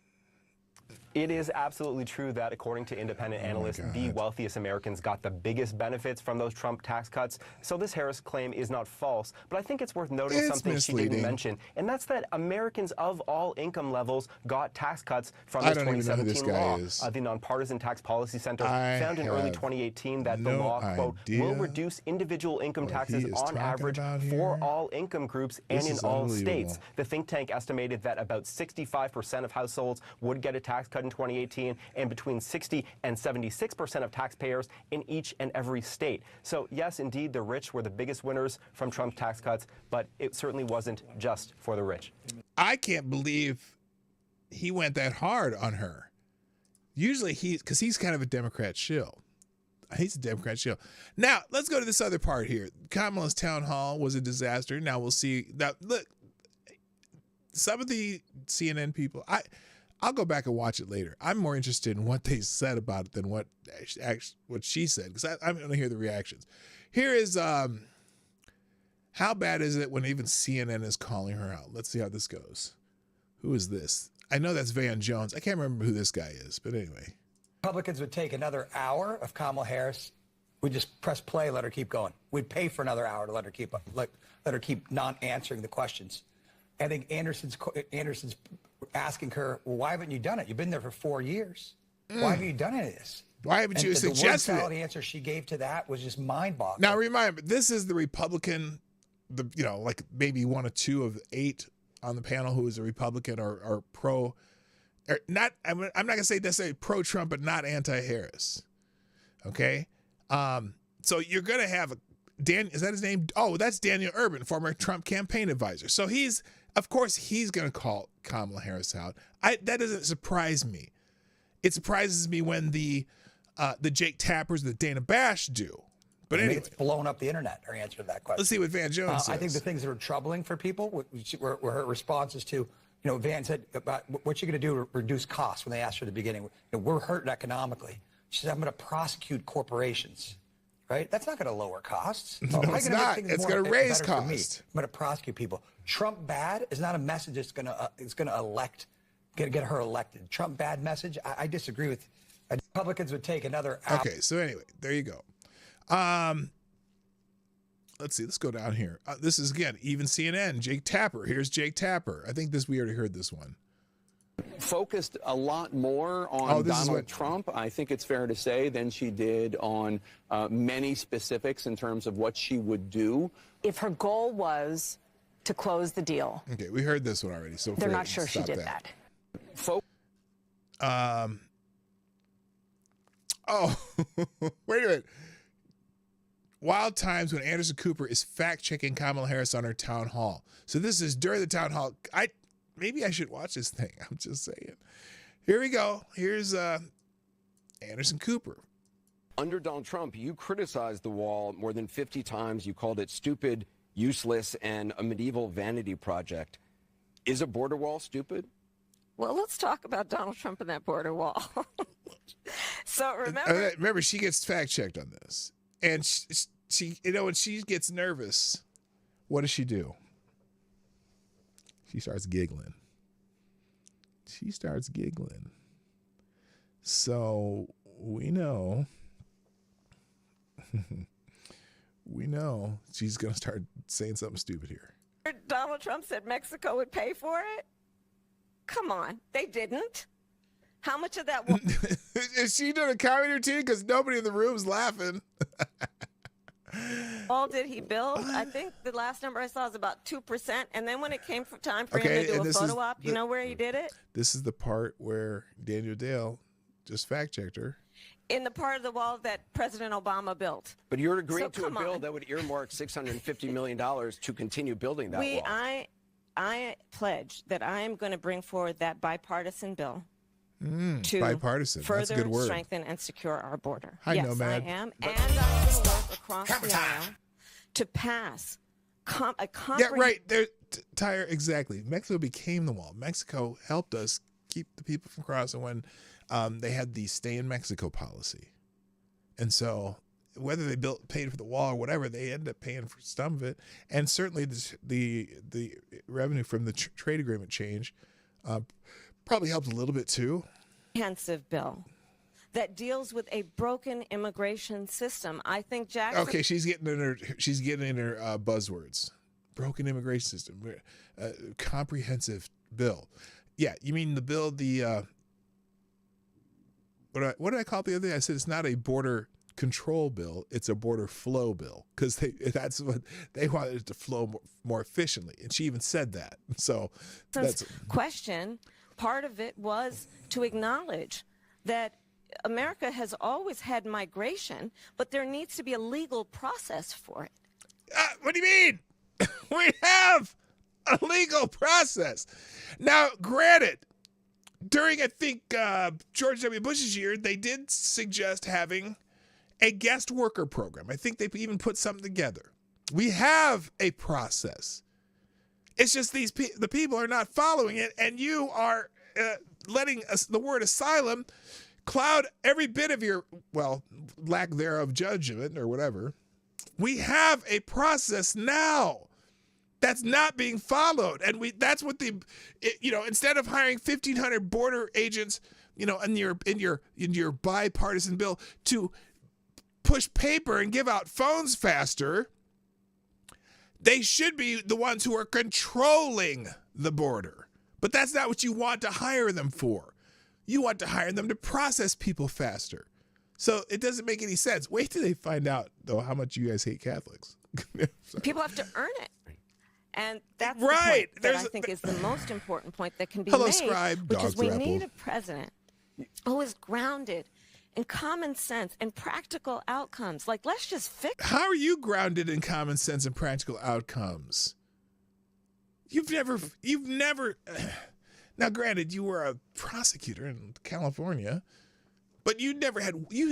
It is absolutely true that, according to independent analysts, the wealthiest Americans got the biggest benefits from those Trump tax cuts. So this Harris claim is not false. But I think it's worth noting something she didn't mention, and that's that Americans of all income levels got tax cuts from this 2017 law. The Nonpartisan Tax Policy Center found in early 2018 that the law, quote, will reduce individual income taxes on average for all income groups and in all states. The think tank estimated that about 65% of households would get a tax cut in 2018, and between 60 and 76% of taxpayers in each and every state. So yes, indeed, the rich were the biggest winners from Trump's tax cuts, but it certainly wasn't just for the rich. I can't believe he went that hard on her. Usually because he's kind of a Democrat shill. He's a Democrat shill. Now, let's go to this other part here. Kamala's town hall was a disaster. Now we'll see. Now, look, some of the CNN people, I'll go back and watch it later. I'm more interested in what they said about it than what she said, because I'm going to hear the reactions. Here is how bad is it when even CNN is calling her out? Let's see how this goes. Who is this? I know that's Van Jones. I can't remember who this guy is, but anyway. Republicans would take another hour of Kamala Harris. We'd just press play, let her keep going. We'd pay for another hour to let her keep not answering the questions. I think Anderson's asking her, well, why haven't you done it? You've been there for 4 years. Why haven't you done any of this? Why haven't you suggested it? The word salad answer she gave to that was just mind-boggling. Now, remember, this is the Republican, like maybe 1 or 2 of 8 on the panel who is a Republican or pro, or not. I'm not going to say necessarily pro-Trump, but not anti-Harris. Okay? So you're going to have is that his name? Oh, that's Daniel Urban, former Trump campaign advisor. So of course, he's going to call Kamala Harris out. That doesn't surprise me. It surprises me when the Jake Tappers and the Dana Bash do. But anyway, it's blown up the internet, her answer to that question. Let's see what Van Jones says. I think the things that are troubling for people were her responses to, Van said about what you're going to do to reduce costs when they asked her at the beginning. We're hurting economically. She said, I'm going to prosecute corporations. Right? That's not going to lower costs. No, it's not. It's going to raise costs. I'm going to prosecute people. Trump bad is not a message that's going to get her elected. Trump bad message. I disagree with. Republicans would take another hour. Okay, so anyway, there you go. Let's see. Let's go down here. This is again even CNN. Jake Tapper. Here's Jake Tapper. I think we already heard this one. Focused a lot more on Donald Trump, I think it's fair to say, than she did on many specifics in terms of what she would do. If her goal was to close the deal. Okay, we heard this one already. So they're not sure she did that. Oh, wait a minute. Wild times when Anderson Cooper is fact-checking Kamala Harris on her town hall. So this is during the town hall. Maybe I should watch this thing. I'm just saying. Here we go. Here's Anderson Cooper. Under Donald Trump, you criticized the wall more than 50 times. You called it stupid, useless, and a medieval vanity project. Is a border wall stupid? Well, let's talk about Donald Trump and that border wall. So remember, she gets fact-checked on this. And she when she gets nervous, what does she do? She starts giggling. So we know she's going to start saying something stupid here. Donald Trump said Mexico would pay for it. Come on, they didn't. How much of that? Is she doing a comedy routine? Because nobody in the room's laughing. All did he build? I think the last number I saw is about 2%. And then when it came time for him to do a photo op, you know where he did it? This is the part where Daniel Dale just fact-checked her. In the part of the wall that President Obama built. But you're agreeing to a bill that would earmark $650 million to continue building that wall. I pledge that I am going to bring forward that bipartisan bill. To bipartisan. further That's a good word. Strengthen and secure our border. Hi, yes, Nomad. I am. And I'm going to work across the aisle to pass a comprehensive... Yeah, right. There, Tyre, exactly. Mexico became the wall. Mexico helped us keep the people from crossing when they had the stay in Mexico policy. And so whether they paid for the wall or whatever, they ended up paying for some of it. And certainly the revenue from the trade agreement change probably helped a little bit too. Comprehensive bill that deals with a broken immigration system. I think Jackson. Okay, she's getting in her buzzwords. Broken immigration system, comprehensive bill. Yeah, you mean the bill? What did I call it the other day? I said it's not a border control bill; it's a border flow bill because that's what they wanted it to flow more efficiently, and she even said that. So that's question. Part of it was to acknowledge that America has always had migration, but there needs to be a legal process for it. What do you mean? We have a legal process. Now, granted, during, I think, George W. Bush's year, they did suggest having a guest worker program. I think they even put something together. We have a process. It's just the people are not following it, and you are letting the word asylum cloud every bit of your, well, lack thereof judgment or whatever. We have a process now that's not being followed. And that's what instead of hiring 1,500 border agents, in your bipartisan bill to push paper and give out phones faster, they should be the ones who are controlling the border. But that's not what you want to hire them for. You want to hire them to process people faster. So it doesn't make any sense. Wait till they find out, though, how much you guys hate Catholics. People have to earn it. And that's right. The point that I think is the most important point that can be Hello, made, Scribe, which is we Dog need Grapple. a president who is grounded in common sense and practical outcomes. Like, let's just fix. How are you grounded in common sense and practical outcomes? You've never. Now, granted, you were a prosecutor in California, but you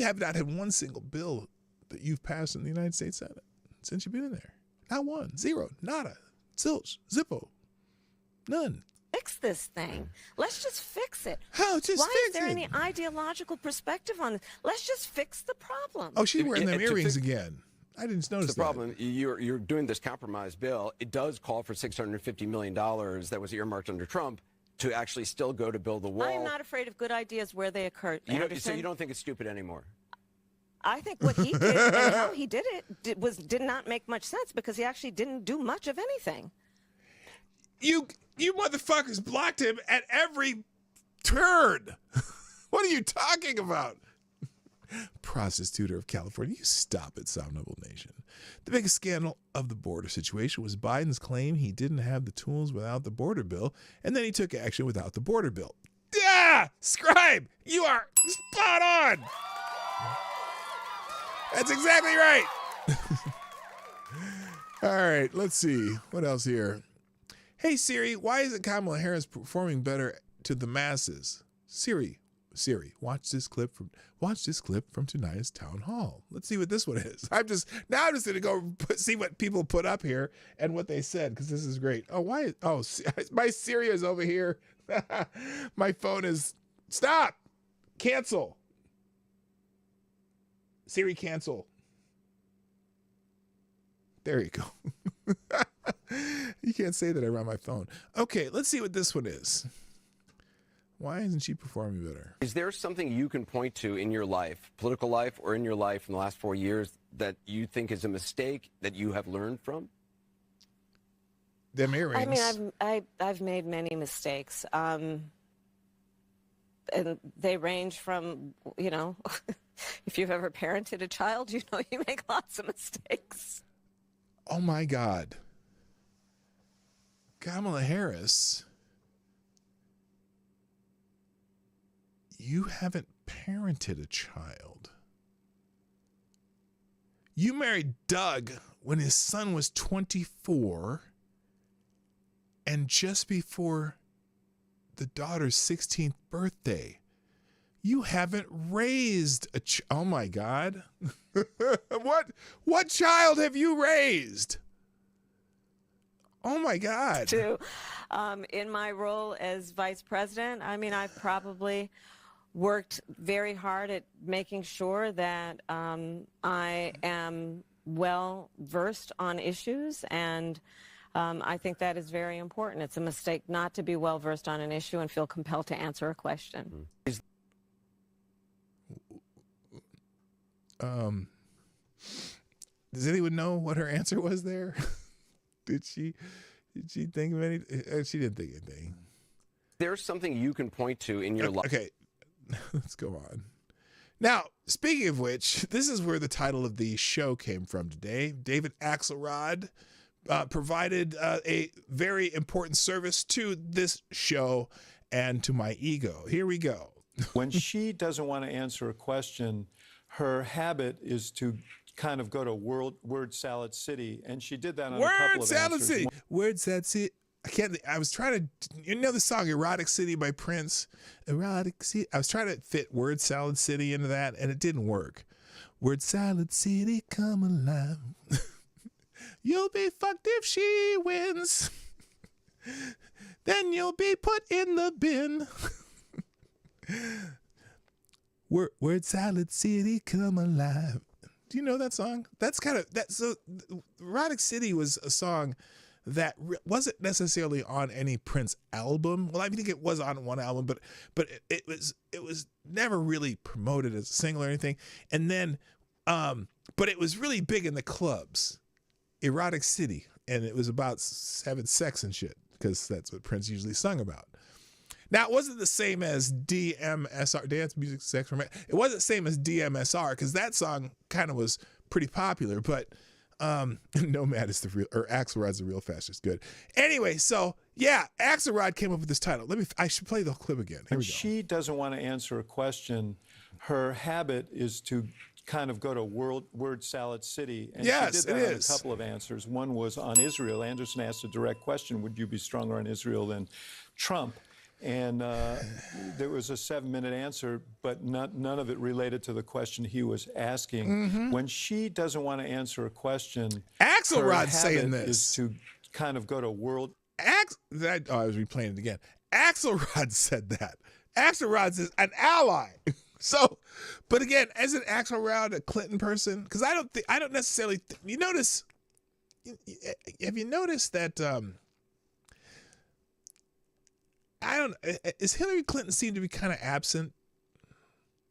have not had one single bill that you've passed in the United States Senate since you've been in there. Not one, zero, nada, zilch, zippo, none. Fix this thing. Let's just fix it. How? Just Why fix is there it? any ideological perspective on this? Let's just fix the problem. Oh, she's wearing them earrings again. I didn't notice the problem. You're doing this compromise bill. It does call for $650 million that was earmarked under Trump to actually still go to build the wall. I am not afraid of good ideas where they occur. So you don't think it's stupid anymore? I think what he did and how he did it did not make much sense because he actually didn't do much of anything. You motherfuckers blocked him at every turn. What are you talking about? Prostituter of California. You stop it, Sound Noble Nation. The biggest scandal of the border situation was Biden's claim he didn't have the tools without the border bill, and then he took action without the border bill. Yeah! Scribe! You are spot on! That's exactly right! All right, let's see. What else here? Hey, Siri, why isn't Kamala Harris performing better to the masses? Siri, watch this clip from tonight's town hall. Let's see what this one is. I'm just gonna go see what people put up here and what they said because this is great. My Siri is over here. My phone is cancel. Siri, cancel. There you go. You can't say that around my phone. Okay, let's see what this one is. Why isn't she performing better? Is there something you can point to in your life, political life, or in your life in the last 4 years that you think is a mistake that you have learned from? Them earrings. I mean, I've made many mistakes, and they range from, if you've ever parented a child, you make lots of mistakes. Oh my God. Kamala Harris, you haven't parented a child. You married Doug when his son was 24 and just before the daughter's 16th birthday. You haven't raised a oh my God. What child have you raised? Oh my God. In my role as vice president, I mean, I've probably worked very hard at making sure that I am well versed on issues, and I think that is very important. It's a mistake not to be well versed on an issue and feel compelled to answer a question. Does anyone know what her answer was there? Did she think of anything? She didn't think anything. There's something you can point to in your life. Okay, let's go on. Now, speaking of which, this is where the title of the show came from today. David Axelrod provided a very important service to this show and to my ego. Here we go. When she doesn't want to answer a question, her habit is to kind of go to Word Salad City, and she did that on a couple of answers. Word Salad City. I was trying to, the song Erotic City by Prince? Erotic City. I was trying to fit Word Salad City into that, and it didn't work. Word Salad City, come alive. You'll be fucked if she wins. Then you'll be put in the bin. Word Salad City, come alive. Do you know that song? That's kind of that. So, Erotic City was a song that wasn't necessarily on any Prince album. Well, I think it was on one album, but it was never really promoted as a single or anything. And then, but it was really big in the clubs. Erotic City, and it was about having sex and shit because that's what Prince usually sung about. Now, it wasn't the same as DMSR, Dance Music Sex Romance. It wasn't the same as DMSR because that song kind of was pretty popular, but Nomad is the real, or Axelrod's the real fastest. Good. Anyway, so yeah, Axelrod came up with this title. I should play the clip again. Here we go. She doesn't want to answer a question. Her habit is to kind of go to word salad city. And yes, she did that on a couple of answers. One was on Israel. Anderson asked a direct question, would you be stronger on Israel than Trump? And there was a 7-minute answer, but none of it related to the question he was asking. Mm-hmm. When she doesn't want to answer a question, Axelrod's saying this. Is to kind of go to world. I was replaying it again. Axelrod said that. Axelrod is an ally. So, but again, isn't Axelrod a Clinton person? Because I don't necessarily. You notice? Have you noticed that? Is Hillary Clinton seem to be kind of absent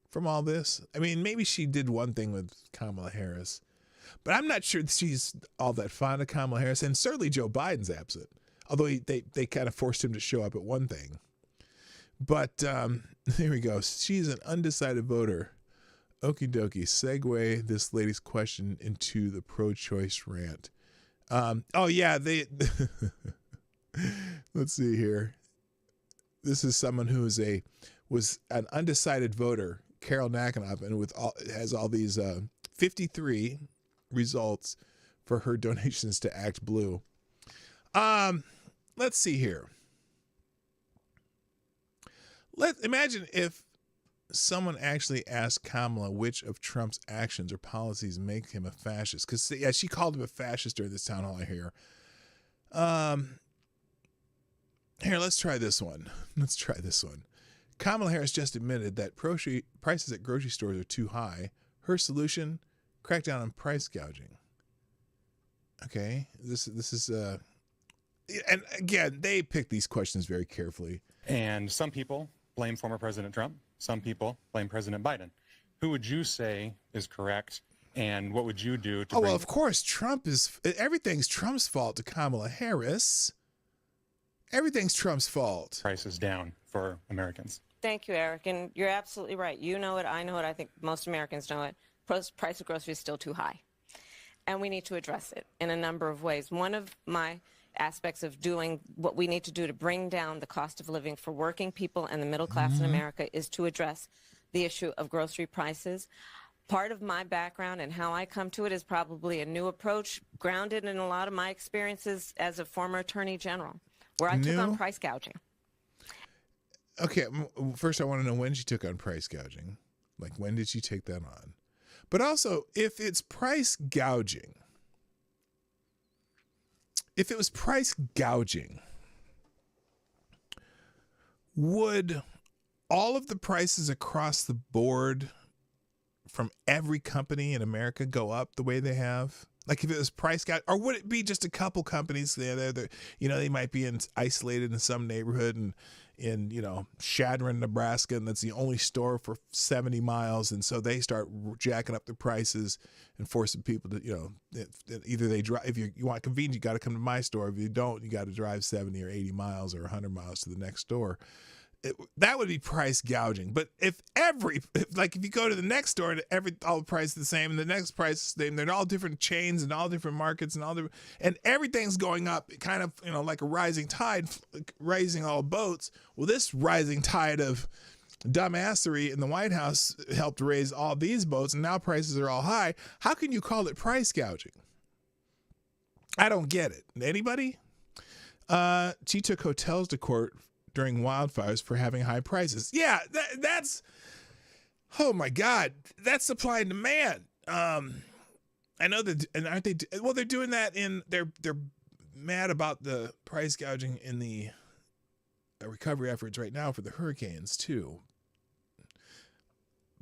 from all this? I mean, maybe she did one thing with Kamala Harris, but I'm not sure she's all that fond of Kamala Harris, and certainly Joe Biden's absent, although they kind of forced him to show up at one thing. But here we go. She's an undecided voter. Okie dokie. Segue this lady's question into the pro-choice rant. Let's see here. This is someone who was an undecided voter, Carol Nakanoff, and has all these 53 results for her donations to Act Blue. Let's see here. Imagine if someone actually asked Kamala which of Trump's actions or policies make him a fascist. Because yeah, she called him a fascist during this town hall here. Here, let's try this one. Kamala Harris just admitted that prices at grocery stores are too high. Her solution, crack down on price gouging. Okay, this is and again, they pick these questions very carefully. And some people blame former President Trump. Some people blame President Biden. Who would you say is correct? And what would you do to well, of course, everything's Trump's fault to Kamala Harris. Everything's Trump's fault. Prices down for Americans. Thank you, Eric. And you're absolutely right. You know it. I know it. I think most Americans know it. Price of groceries is still too high. And we need to address it in a number of ways. One of my aspects of doing what we need to do to bring down the cost of living for working people and the middle class in America is to address the issue of grocery prices. Part of my background and how I come to it is probably a new approach grounded in a lot of my experiences as a former attorney general, where I took on price gouging. Okay, first I want to know when she took on price gouging. Like, when did she take that on? But also, if it's price gouging, would all of the prices across the board from every company in America go up the way they have? Like, if it was price gouging, or would it be just a couple companies there? They might be isolated in some neighborhood and in Shadron, Nebraska, and that's the only store for 70 miles, and so they start jacking up the prices and forcing people to either they drive. If you want convenience, you got to come to my store. If you don't, you got to drive 70 or 80 miles or 100 miles to the next store. That would be price gouging. But if you go to the next store and all the prices the same and the next price is the same, they're all different chains and all different markets and everything's going up, kind of like a rising tide, raising all boats. Well, this rising tide of dumbassery in the White House helped raise all these boats, and now prices are all high. How can you call it price gouging? I don't get it. Anybody? She took hotels to court during wildfires for having high prices. Yeah, that's, oh my God, that's supply and demand. I know that, and aren't they? Well, they're doing that they're mad about the price gouging in the recovery efforts right now for the hurricanes too.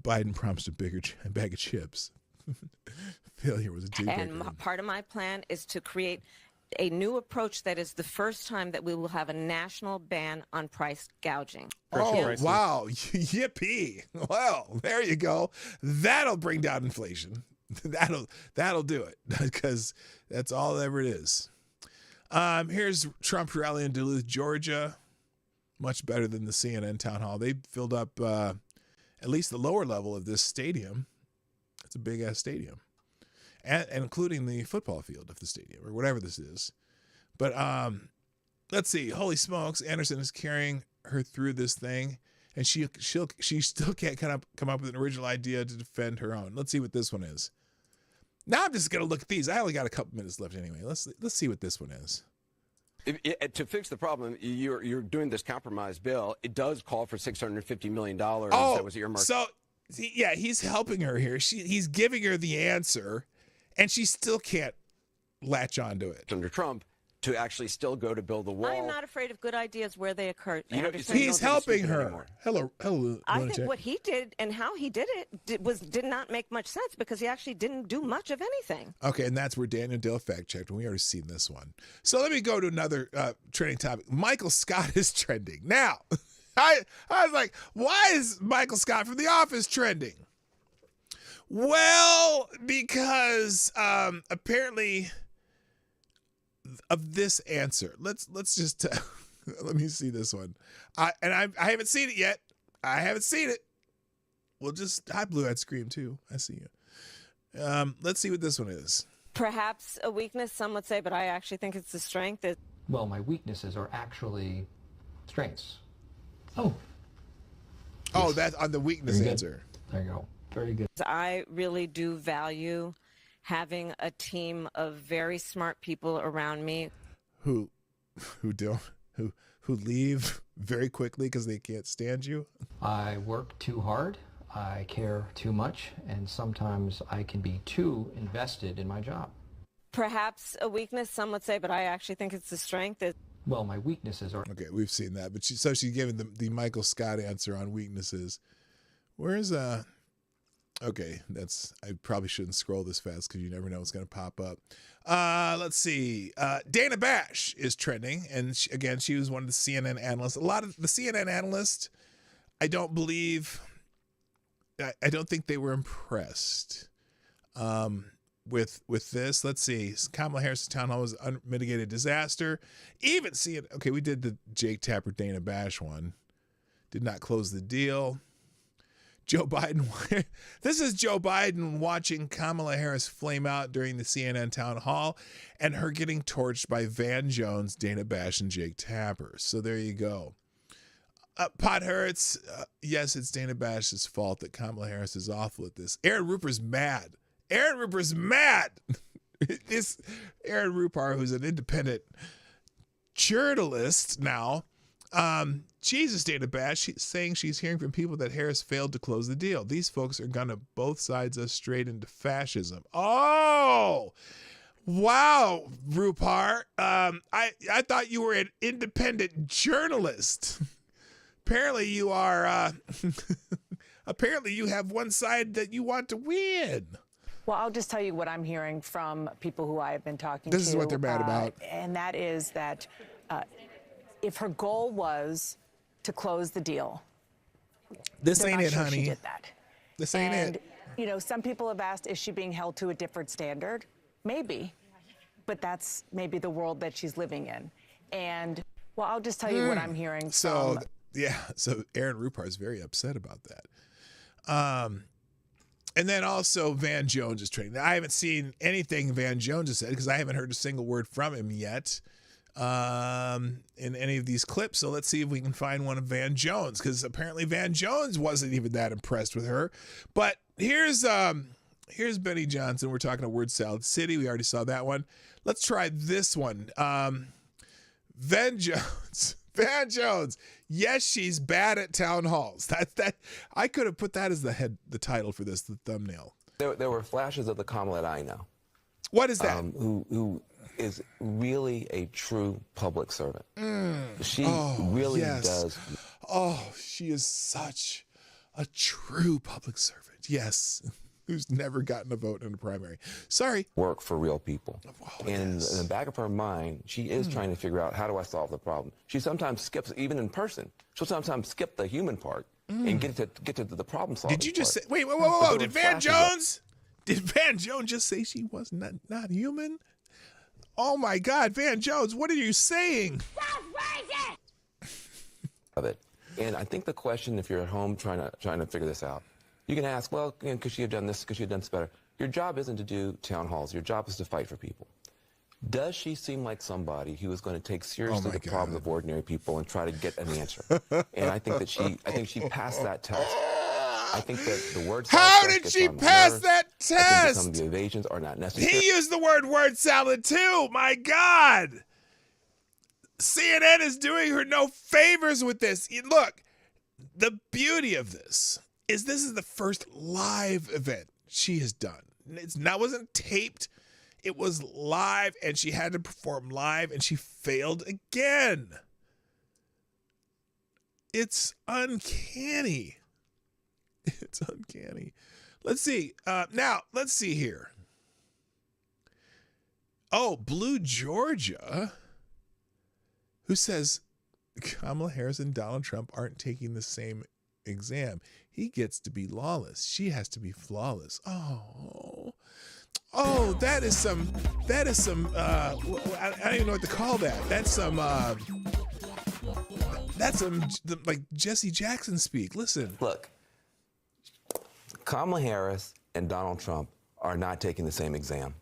Biden promised a bag of chips. Failure was a deal breaker. And part of my plan is to create a new approach that is the first time that we will have a national ban on price gouging. Oh, wow. Yippee. Well, there you go. That'll bring down inflation. That'll do it, because that's all ever it is. Here's Trump's rally in Duluth, Georgia. Much better than the CNN town hall. They filled up at least the lower level of this stadium. It's a big-ass stadium. And including the football field of the stadium, or whatever this is. But let's see. Holy smokes, Anderson is carrying her through this thing, and she still can't come up with an original idea to defend her own. Let's see what this one is. Now I'm just gonna look at these. I only got a couple minutes left anyway. Let's see what this one is. To fix the problem, you're doing this compromise bill. It does call for $650 million. Oh, that was earmarked. So yeah, he's helping her here. He's giving her the answer, and she still can't latch onto it. Under Trump, to actually still go to build the wall. I am not afraid of good ideas where they occur. He's helping her. Hello. I think what he did and how he did it did not make much sense, because he actually didn't do much of anything. Okay, and that's where Daniel Dale fact checked, and we already seen this one. So let me go to another trending topic. Michael Scott is trending. Now, I was like, why is Michael Scott from The Office trending? Well, because apparently of this answer. Let's just let me see this one. I haven't seen it yet. I haven't seen it. Well, just hi Blue-Eyed Scream too. I see you. Let's see what this one is. Perhaps a weakness, some would say, but I actually think it's a strength. Well, my weaknesses are actually strengths. Oh, that's on the weakness answer. There you go. Very good. I really do value having a team of very smart people around me who leave very quickly because they can't stand you. I work too hard, I care too much, and sometimes I can be too invested in my job. Perhaps a weakness, some would say, but I actually think it's a strength. Well, my weaknesses are... Okay, we've seen that, but she's giving the Michael Scott answer on weaknesses. Where's Okay, I probably shouldn't scroll this fast because you never know what's going to pop up. Let's see. Dana Bash is trending, and she was one of the CNN analysts. A lot of the CNN analysts, I don't think they were impressed with this. Let's see. Kamala Harris' town hall was an unmitigated disaster. Even okay, we did the Jake Tapper Dana Bash one. Did not close the deal. Joe Biden. This is Joe Biden watching Kamala Harris flame out during the CNN town hall and her getting torched by Van Jones, Dana Bash, and Jake Tapper. So there you go. Pot Hurts. Yes, it's Dana Bash's fault that Kamala Harris is awful at this. Aaron Ruper's mad. This Aaron Rupar, who's an independent journalist now, Jesus, Dana Bash, she's saying she's hearing from people that Harris failed to close the deal. These folks are gonna both sides us straight into fascism. Oh, wow, Rupar. I thought you were an independent journalist. Apparently you are. Apparently you have one side that you want to win. Well, I'll just tell you what I'm hearing from people who I have been talking to. This is what they're mad about. And that is that if her goal was to close the deal, this ain't it, sure honey. She did that. This ain't it. You know, some people have asked, is she being held to a different standard? Maybe, but that's maybe the world that she's living in. And well, I'll just tell you what I'm hearing. So Aaron Rupar is very upset about that. And then also Van Jones is training. Now, I haven't seen anything Van Jones has said because I haven't heard a single word from him yet in any of these clips. So let's see if we can find one of Van Jones, because apparently Van Jones wasn't even that impressed with her. But here's Benny Johnson. We're talking to Word Salad City. We already saw that one. Let's try this one. Van Jones. Van Jones. Yes, she's bad at town halls. That I could have put that as the title for this, the thumbnail. There were flashes of the Kamala that I know. What is that? Who is really a true public servant. She really does. Oh, she is such A true public servant. Yes. Who's never gotten a vote in a primary. Sorry. Work for real people. And in the back of her mind, she is trying to figure out, how do I solve the problem? She sometimes skips, even in person, she'll sometimes skip the human part and get to the problem solving. Did you just part. say, whoa, did Van Jones just say she was not human? Oh my God, Van Jones, what are you saying? Of it. And I think the question, if you're at home trying to figure this out, you can ask, well, could she have done this? Could she have done this better? Your job isn't to do town halls. Your job is to fight for people. Does she seem like somebody who is going to take seriously the problems of ordinary people and try to get an answer? And I think that she passed that test. I think that the word salad How test did gets she on my pass nerves. that I think that test? some of the evasions are not necessary. He used the word salad too. My God. CNN is doing her no favors with this. Look, the beauty of this is the first live event she has done. It wasn't taped. It was live, and she had to perform live, and she failed again. It's uncanny. It's uncanny. Let's see. Now, let's see here. Oh, Blue Georgia, who says Kamala Harris and Donald Trump aren't taking the same exam. He gets to be lawless. She has to be flawless. Oh, that is some, I don't even know what to call that. That's some like Jesse Jackson speak. Listen. Look, Kamala Harris and Donald Trump are not taking the same exam.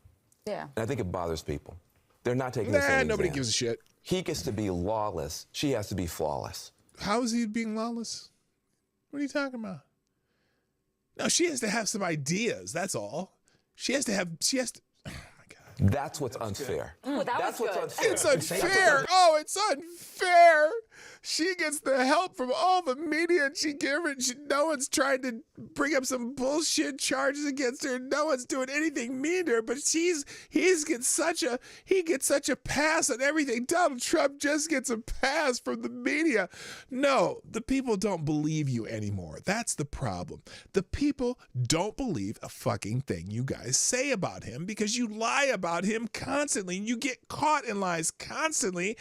Yeah. And I think it bothers people. They're not taking the same exam. Nobody gives a shit. He gets to be lawless. She has to be flawless. How is he being lawless? What are you talking about? No, she has to have some ideas. That's all. She has to. Oh my God. That's what's unfair. That's what's unfair. It's unfair. Oh, it's unfair. She gets the help from all the media, and no one's trying to bring up some bullshit charges against her. No one's doing anything mean to her, but he gets such a pass on everything. Donald Trump just gets a pass from the media. No, the people don't believe you anymore. That's the problem. The people don't believe a fucking thing you guys say about him because you lie about him constantly and you get caught in lies constantly.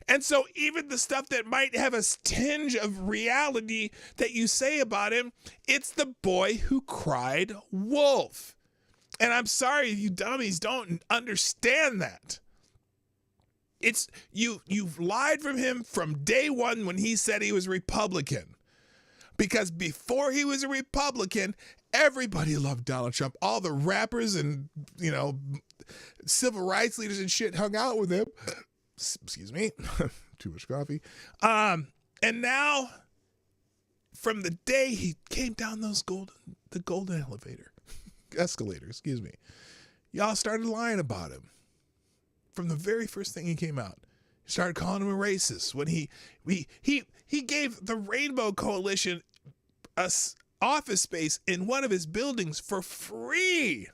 And so even the stuff that might have a tinge of reality that you say about him, it's the boy who cried wolf. And I'm sorry, you dummies don't understand that. It's you've lied from him from day one when he said he was Republican. Because before he was a Republican, everybody loved Donald Trump. All the rappers and, civil rights leaders and shit hung out with him. Excuse me. Too much coffee. And now, from the day he came down the golden escalator, excuse me, y'all started lying about him. From the very first thing he came out, you started calling him a racist when he gave the Rainbow Coalition office space in one of his buildings for free.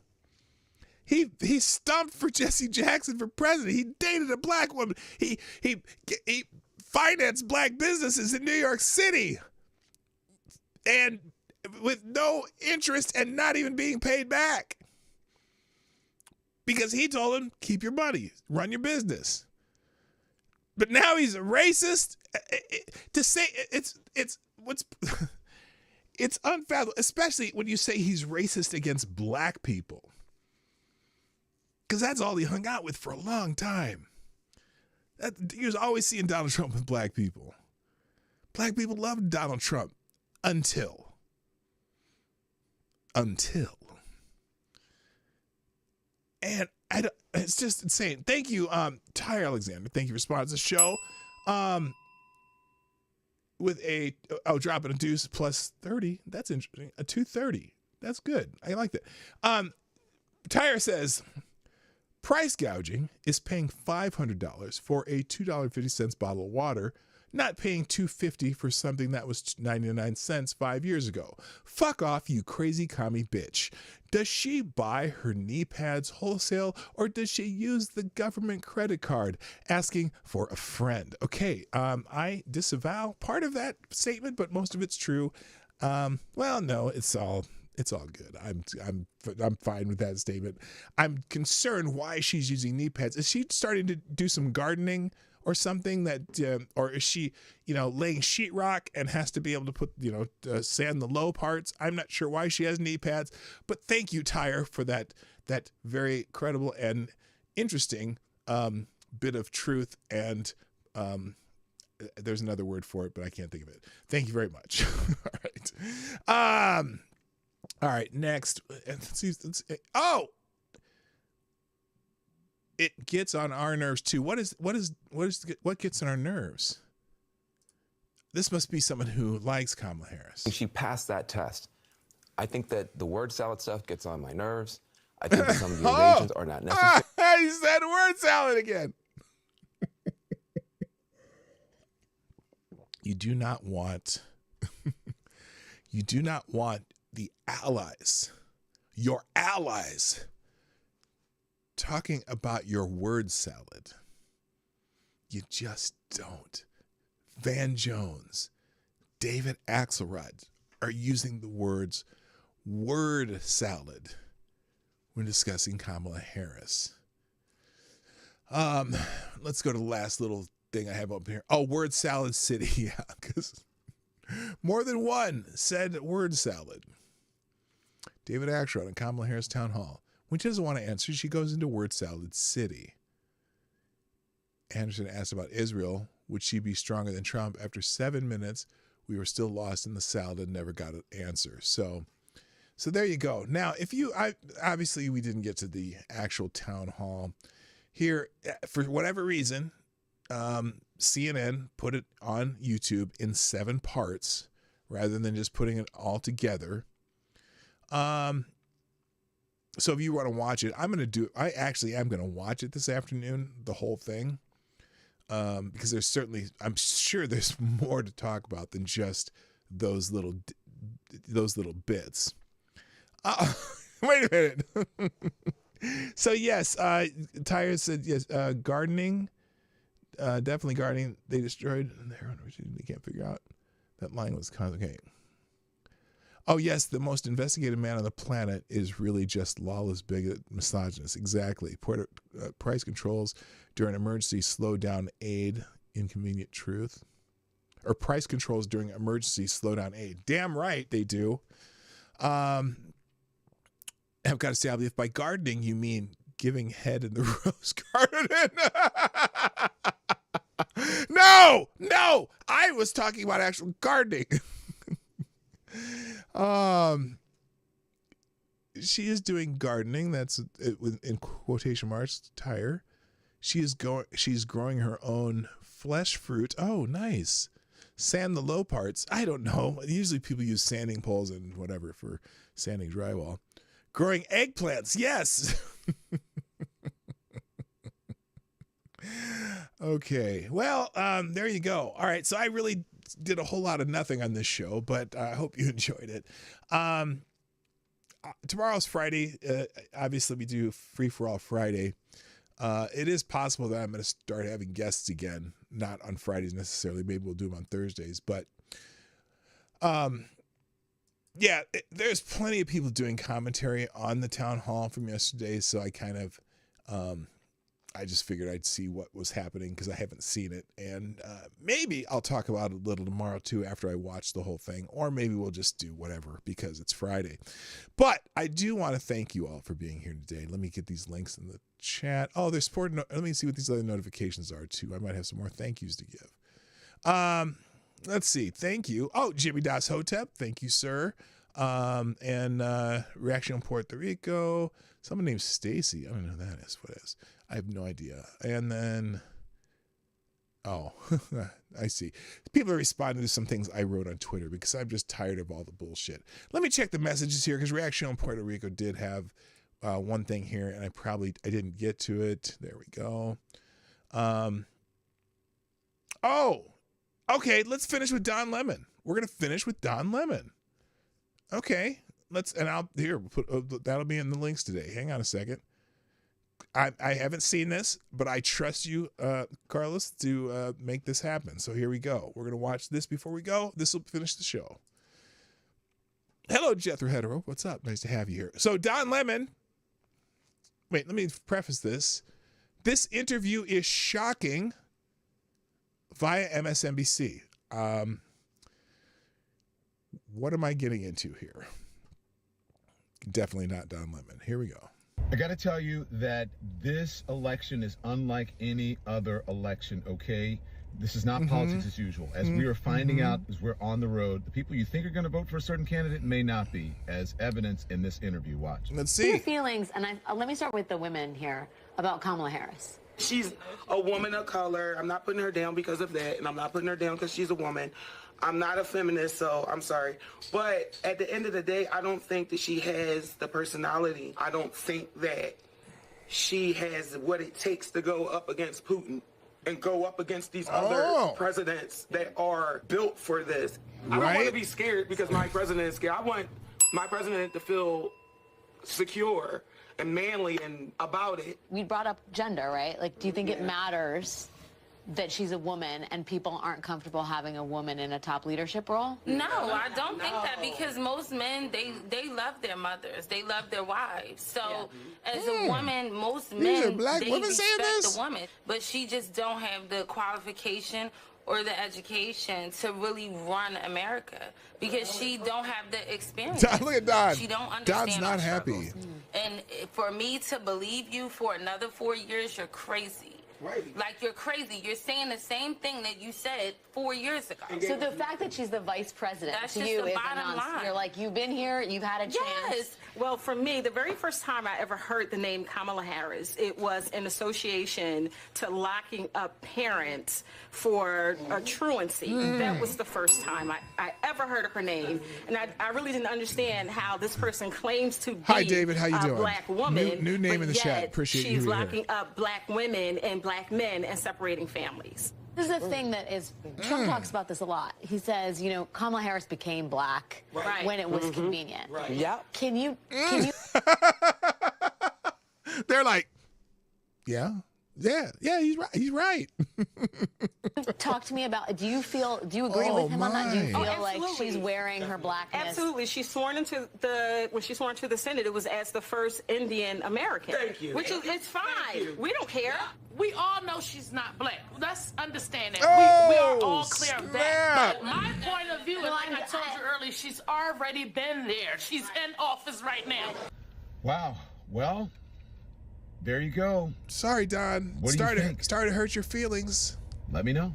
He stumped for Jesse Jackson for president. He dated a black woman. He financed black businesses in New York City, and with no interest and not even being paid back, because he told him, keep your money, run your business. But now he's a racist. To say it's unfathomable, especially when you say he's racist against black people. Because that's all he hung out with for a long time. He was always seeing Donald Trump with black people. Black people loved Donald Trump until. And it's just insane. Thank you, Ty Alexander. Thank you for sponsoring the show. With dropping a deuce plus 30. That's interesting. A 230. That's good. I like that. Tyre says, price gouging is paying $500 for a $2.50 bottle of water, not paying $2.50 for something that was 99 cents 5 years ago. Fuck off, you crazy commie bitch. Does she buy her knee pads wholesale, or does she use the government credit card asking for a friend? Okay, I disavow part of that statement, but most of it's true. Well, no, it's all good. I'm fine with that statement. I'm concerned why she's using knee pads. Is she starting to do some gardening or something that, or is she, laying sheetrock and has to be able to put, sand the low parts? I'm not sure why she has knee pads, but thank you, Tyre, for that very credible and interesting bit of truth. And there's another word for it, but I can't think of it. Thank you very much. All right. All right, next. It gets on our nerves too. What gets on our nerves? This must be someone who likes Kamala Harris. She passed that test. I think that the word salad stuff gets on my nerves. I think that some of the evasions are not necessary. He said word salad again. You do not want the allies, your allies, talking about your word salad. You just don't. Van Jones, David Axelrod are using the words word salad when discussing Kamala Harris. Let's go to the last little thing I have up here. Oh, word salad city. Yeah, because more than one said word salad. David Axelrod on Kamala Harris Town Hall. When she doesn't want to answer, she goes into word salad city. Anderson asked about Israel. Would she be stronger than Trump? After 7 minutes, we were still lost in the salad and never got an answer. So there you go. Now, obviously we didn't get to the actual town hall here for whatever reason. CNN put it on YouTube in 7 parts rather than just putting it all together. So if you want to watch it, I actually am going to watch it this afternoon, the whole thing. Because I'm sure there's more to talk about than just those little bits. Wait a minute. So yes, Tyre said yes. Gardening, definitely gardening. They destroyed. They can't figure out that line was okay. Oh yes, the most investigated man on the planet is really just lawless, bigot, misogynist. Exactly. Price controls during emergency slow down aid. Inconvenient truth. Or price controls during emergency slow down aid. Damn right they do. I've got to say, if by gardening you mean giving head in the rose garden. No, I was talking about actual gardening. She is doing gardening. That's in quotation marks. Tyre. She's growing her own flesh fruit. Oh, nice. Sand the low parts. I don't know. Usually people use sanding poles and whatever for sanding drywall. Growing eggplants. Yes. Okay. Well, there you go. All right. So I really did a whole lot of nothing on this show, but I hope you enjoyed it. Tomorrow's Friday. Obviously, we do Free for All Friday. It is possible that I'm going to start having guests again, not on Fridays necessarily. Maybe we'll do them on Thursdays, but yeah, there's plenty of people doing commentary on the town hall from yesterday. So I kind of, I just figured I'd see what was happening because I haven't seen it. And maybe I'll talk about it a little tomorrow too after I watch the whole thing. Or maybe we'll just do whatever because it's Friday. But I do want to thank you all for being here today. Let me get these links in the chat. Oh, there's support. Let me see what these other notifications are too. I might have some more thank yous to give. Let's see. Thank you. Oh, Jimmy Das Hotep. Thank you, sir. And Reaction on Puerto Rico. Someone named Stacy. I don't know who that is. What is? I have no idea. And then, oh, I see. People are responding to some things I wrote on Twitter because I'm just tired of all the bullshit. Let me check the messages here because Reaction on Puerto Rico did have one thing here, and I didn't get to it. There we go. Oh, okay. Let's finish with Don Lemon. We're gonna finish with Don Lemon. Okay. That'll be in the links today. Hang on a second. I haven't seen this, but I trust you, Carlos, to make this happen. So here we go. We're going to watch this before we go. This will finish the show. Hello, Jethro Hetero. What's up? Nice to have you here. So Don Lemon, wait, let me preface this. This interview is shocking via MSNBC. What am I getting into here? Definitely not Don Lemon. Here we go. I got to tell you that this election is unlike any other election, okay? This is not politics as usual. As we are finding out, as we're on the road, the people you think are going to vote for a certain candidate may not be, as evidence in this interview. Watch. Let's see. Your feelings, and let me start with the women here, about Kamala Harris. She's a woman of color. I'm not putting her down because of that, and I'm not putting her down because she's a woman. I'm not a feminist, so I'm sorry. But at the end of the day, I don't think that she has the personality. I don't think that she has what it takes to go up against Putin and go up against these other presidents that are built for this. I don't want to be scared because my president is scared. I want my president to feel secure and manly and about it. We brought up gender, right? Like, do you think it matters that she's a woman and people aren't comfortable having a woman in a top leadership role? No, I don't think that, because most men, they love their mothers. They love their wives. So as a woman, most men, black they women saying respect this? the woman. But she just don't have the qualification or the education to really run America, because she don't have the experience. Look at Don. She don't understand Don's not our happy. struggles. And for me to believe you for another 4 years, you're crazy. Right. Like, you're crazy. You're saying the same thing that you said 4 years ago. So the fact that she's the vice president That's to just you the is bottom a nonsense. line. You're like, you've been here, you've had a chance. Yes. Well, for me, the very first time I ever heard the name Kamala Harris, it was in association to locking up parents for a truancy. That was the first time I ever heard of her name. And I really didn't understand how this person claims to be Hi, David. How you a doing? black woman. New name but in the chat. yet Appreciate you she's here. locking up black women and black men and separating families. This is the thing that is, Trump talks about this a lot. He says, you know, Kamala Harris became black when it was convenient. Right. Yep. Can you They're like, yeah, he's right. He's right. talk to me about, do you agree with him on that? Do you feel like absolutely. she's wearing her blackness? Absolutely. When she sworn into the Senate, it was as the first Indian American. Thank you. Which is, it's fine. We don't care. We all know she's not black. Let's understand that. Oh, we are all clear of that. snap. But my point of view, and like I told you earlier, she's already been there. She's in office right now. Wow. Well, there you go. Sorry, Don. What do you think? Started to hurt your feelings. Let me know.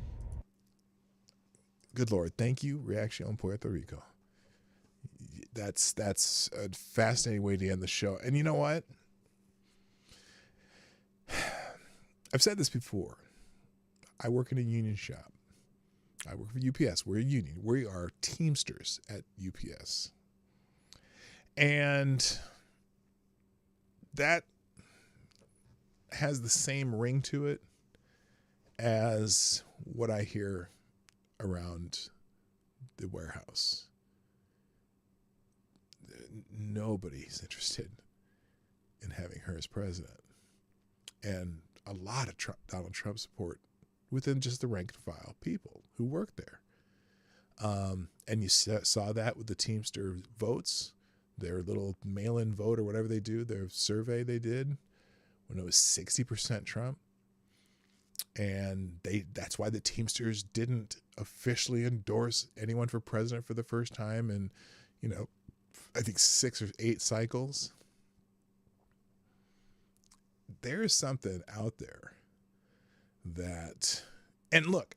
Good Lord. Thank you, Reaction Puerto Rico. That's a fascinating way to end the show. And you know what? I've said this before. I work in a union shop. I work for UPS. We're a union. We are Teamsters at UPS. And that has the same ring to it as what I hear around the warehouse. Nobody's interested in having her as president. And a lot of Donald Trump support within just the rank and file people who work there. And you saw that with the Teamster votes, their little mail-in vote or whatever they do, their survey they did when it was 60% Trump. And that's why the Teamsters didn't officially endorse anyone for president for the first time in, I think 6 or 8 cycles. There's something out there that, and look,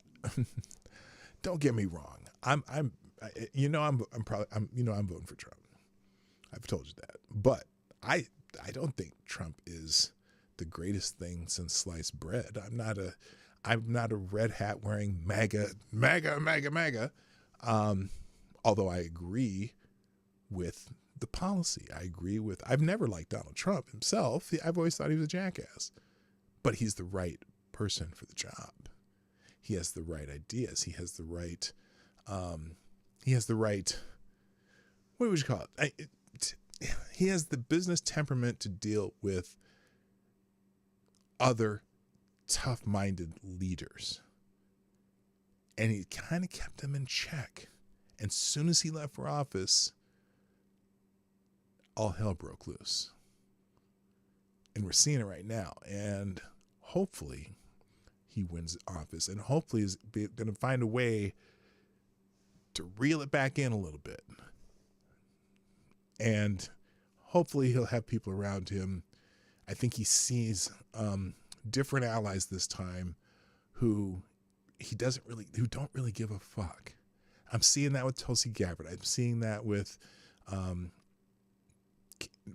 don't get me wrong. I'm voting for Trump. I've told you that, but I don't think Trump is the greatest thing since sliced bread. I'm not a red hat wearing MAGA. Although I agree with the policy. I've never liked Donald Trump himself. I've always thought he was a jackass, but he's the right person for the job. He has the right ideas. He has the right, what would you call it? He has the business temperament to deal with other tough-minded leaders. And he kind of kept them in check. And as soon as he left for office, all hell broke loose. And we're seeing it right now. And hopefully he wins office, and hopefully is going to find a way to reel it back in a little bit. And hopefully he'll have people around him. I think he sees different allies this time who don't really give a fuck. I'm seeing that with Tulsi Gabbard. I'm seeing that with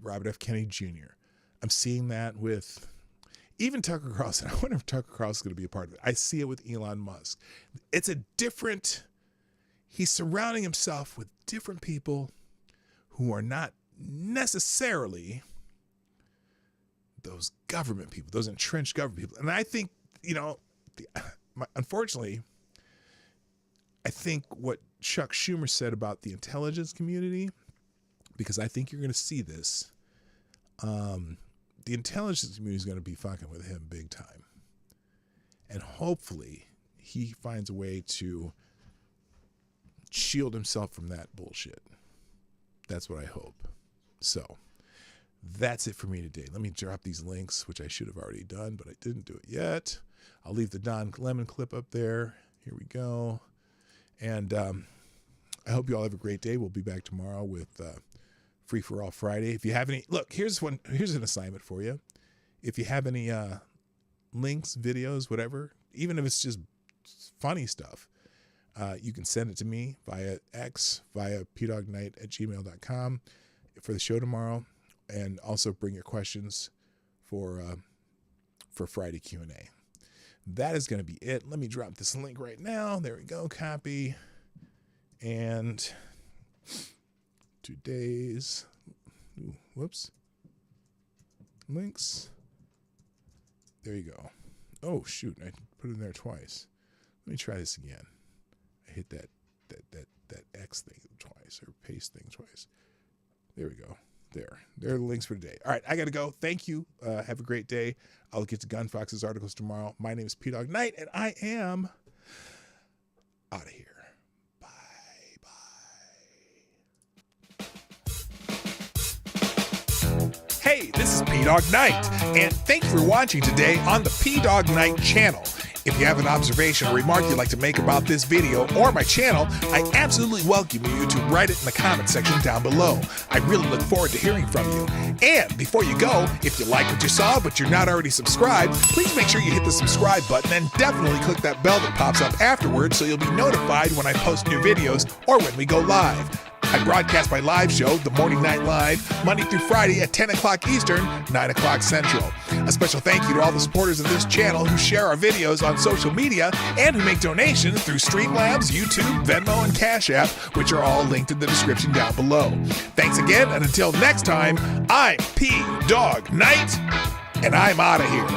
Robert F. Kennedy Jr. I'm seeing that with even Tucker Carlson. I wonder if Tucker Carlson is going to be a part of it. I see it with Elon Musk. He's surrounding himself with different people who are not necessarily those government people, those entrenched government people. And I think, unfortunately, I think what Chuck Schumer said about the intelligence community, because I think you're going to see this, the intelligence community is going to be fucking with him big time. And hopefully he finds a way to shield himself from that bullshit. That's what I hope. So that's it for me today. Let me drop these links, which I should have already done, but I didn't do it yet. I'll leave the Don Lemon clip up there. Here we go. And I hope you all have a great day. We'll be back tomorrow with Free for All Friday. If you have any, look, here's an assignment for you. If you have any links, videos, whatever, even if it's just funny stuff, you can send it to me via X, via pdognight@gmail.com for the show tomorrow, and also bring your questions for Friday Q&A. That is going to be it. Let me drop this link right now. There we go. Copy. And today's links. There you go. Oh shoot, I put it in there twice. Let me try this again. I hit that X thing twice, or paste thing twice. There we go. There are the links for today. All right, I gotta go. Thank you. Have a great day. I'll get to Gunfox's articles tomorrow. My name is P-Dog Knight, and I am out of here. Hey, this is P-Dog Knight, and thank you for watching today on the P-Dog Knight channel. If you have an observation or remark you'd like to make about this video or my channel, I absolutely welcome you to write it in the comment section down below. I really look forward to hearing from you. And before you go, if you like what you saw but you're not already subscribed, please make sure you hit the subscribe button and definitely click that bell that pops up afterwards so you'll be notified when I post new videos or when we go live. I broadcast my live show, The Morning Night Live, Monday through Friday at 10 o'clock Eastern, 9 o'clock Central. A special thank you to all the supporters of this channel who share our videos on social media and who make donations through Streamlabs, YouTube, Venmo, and Cash App, which are all linked in the description down below. Thanks again, and until next time, I'm P-Dog Knight, and I'm out of here.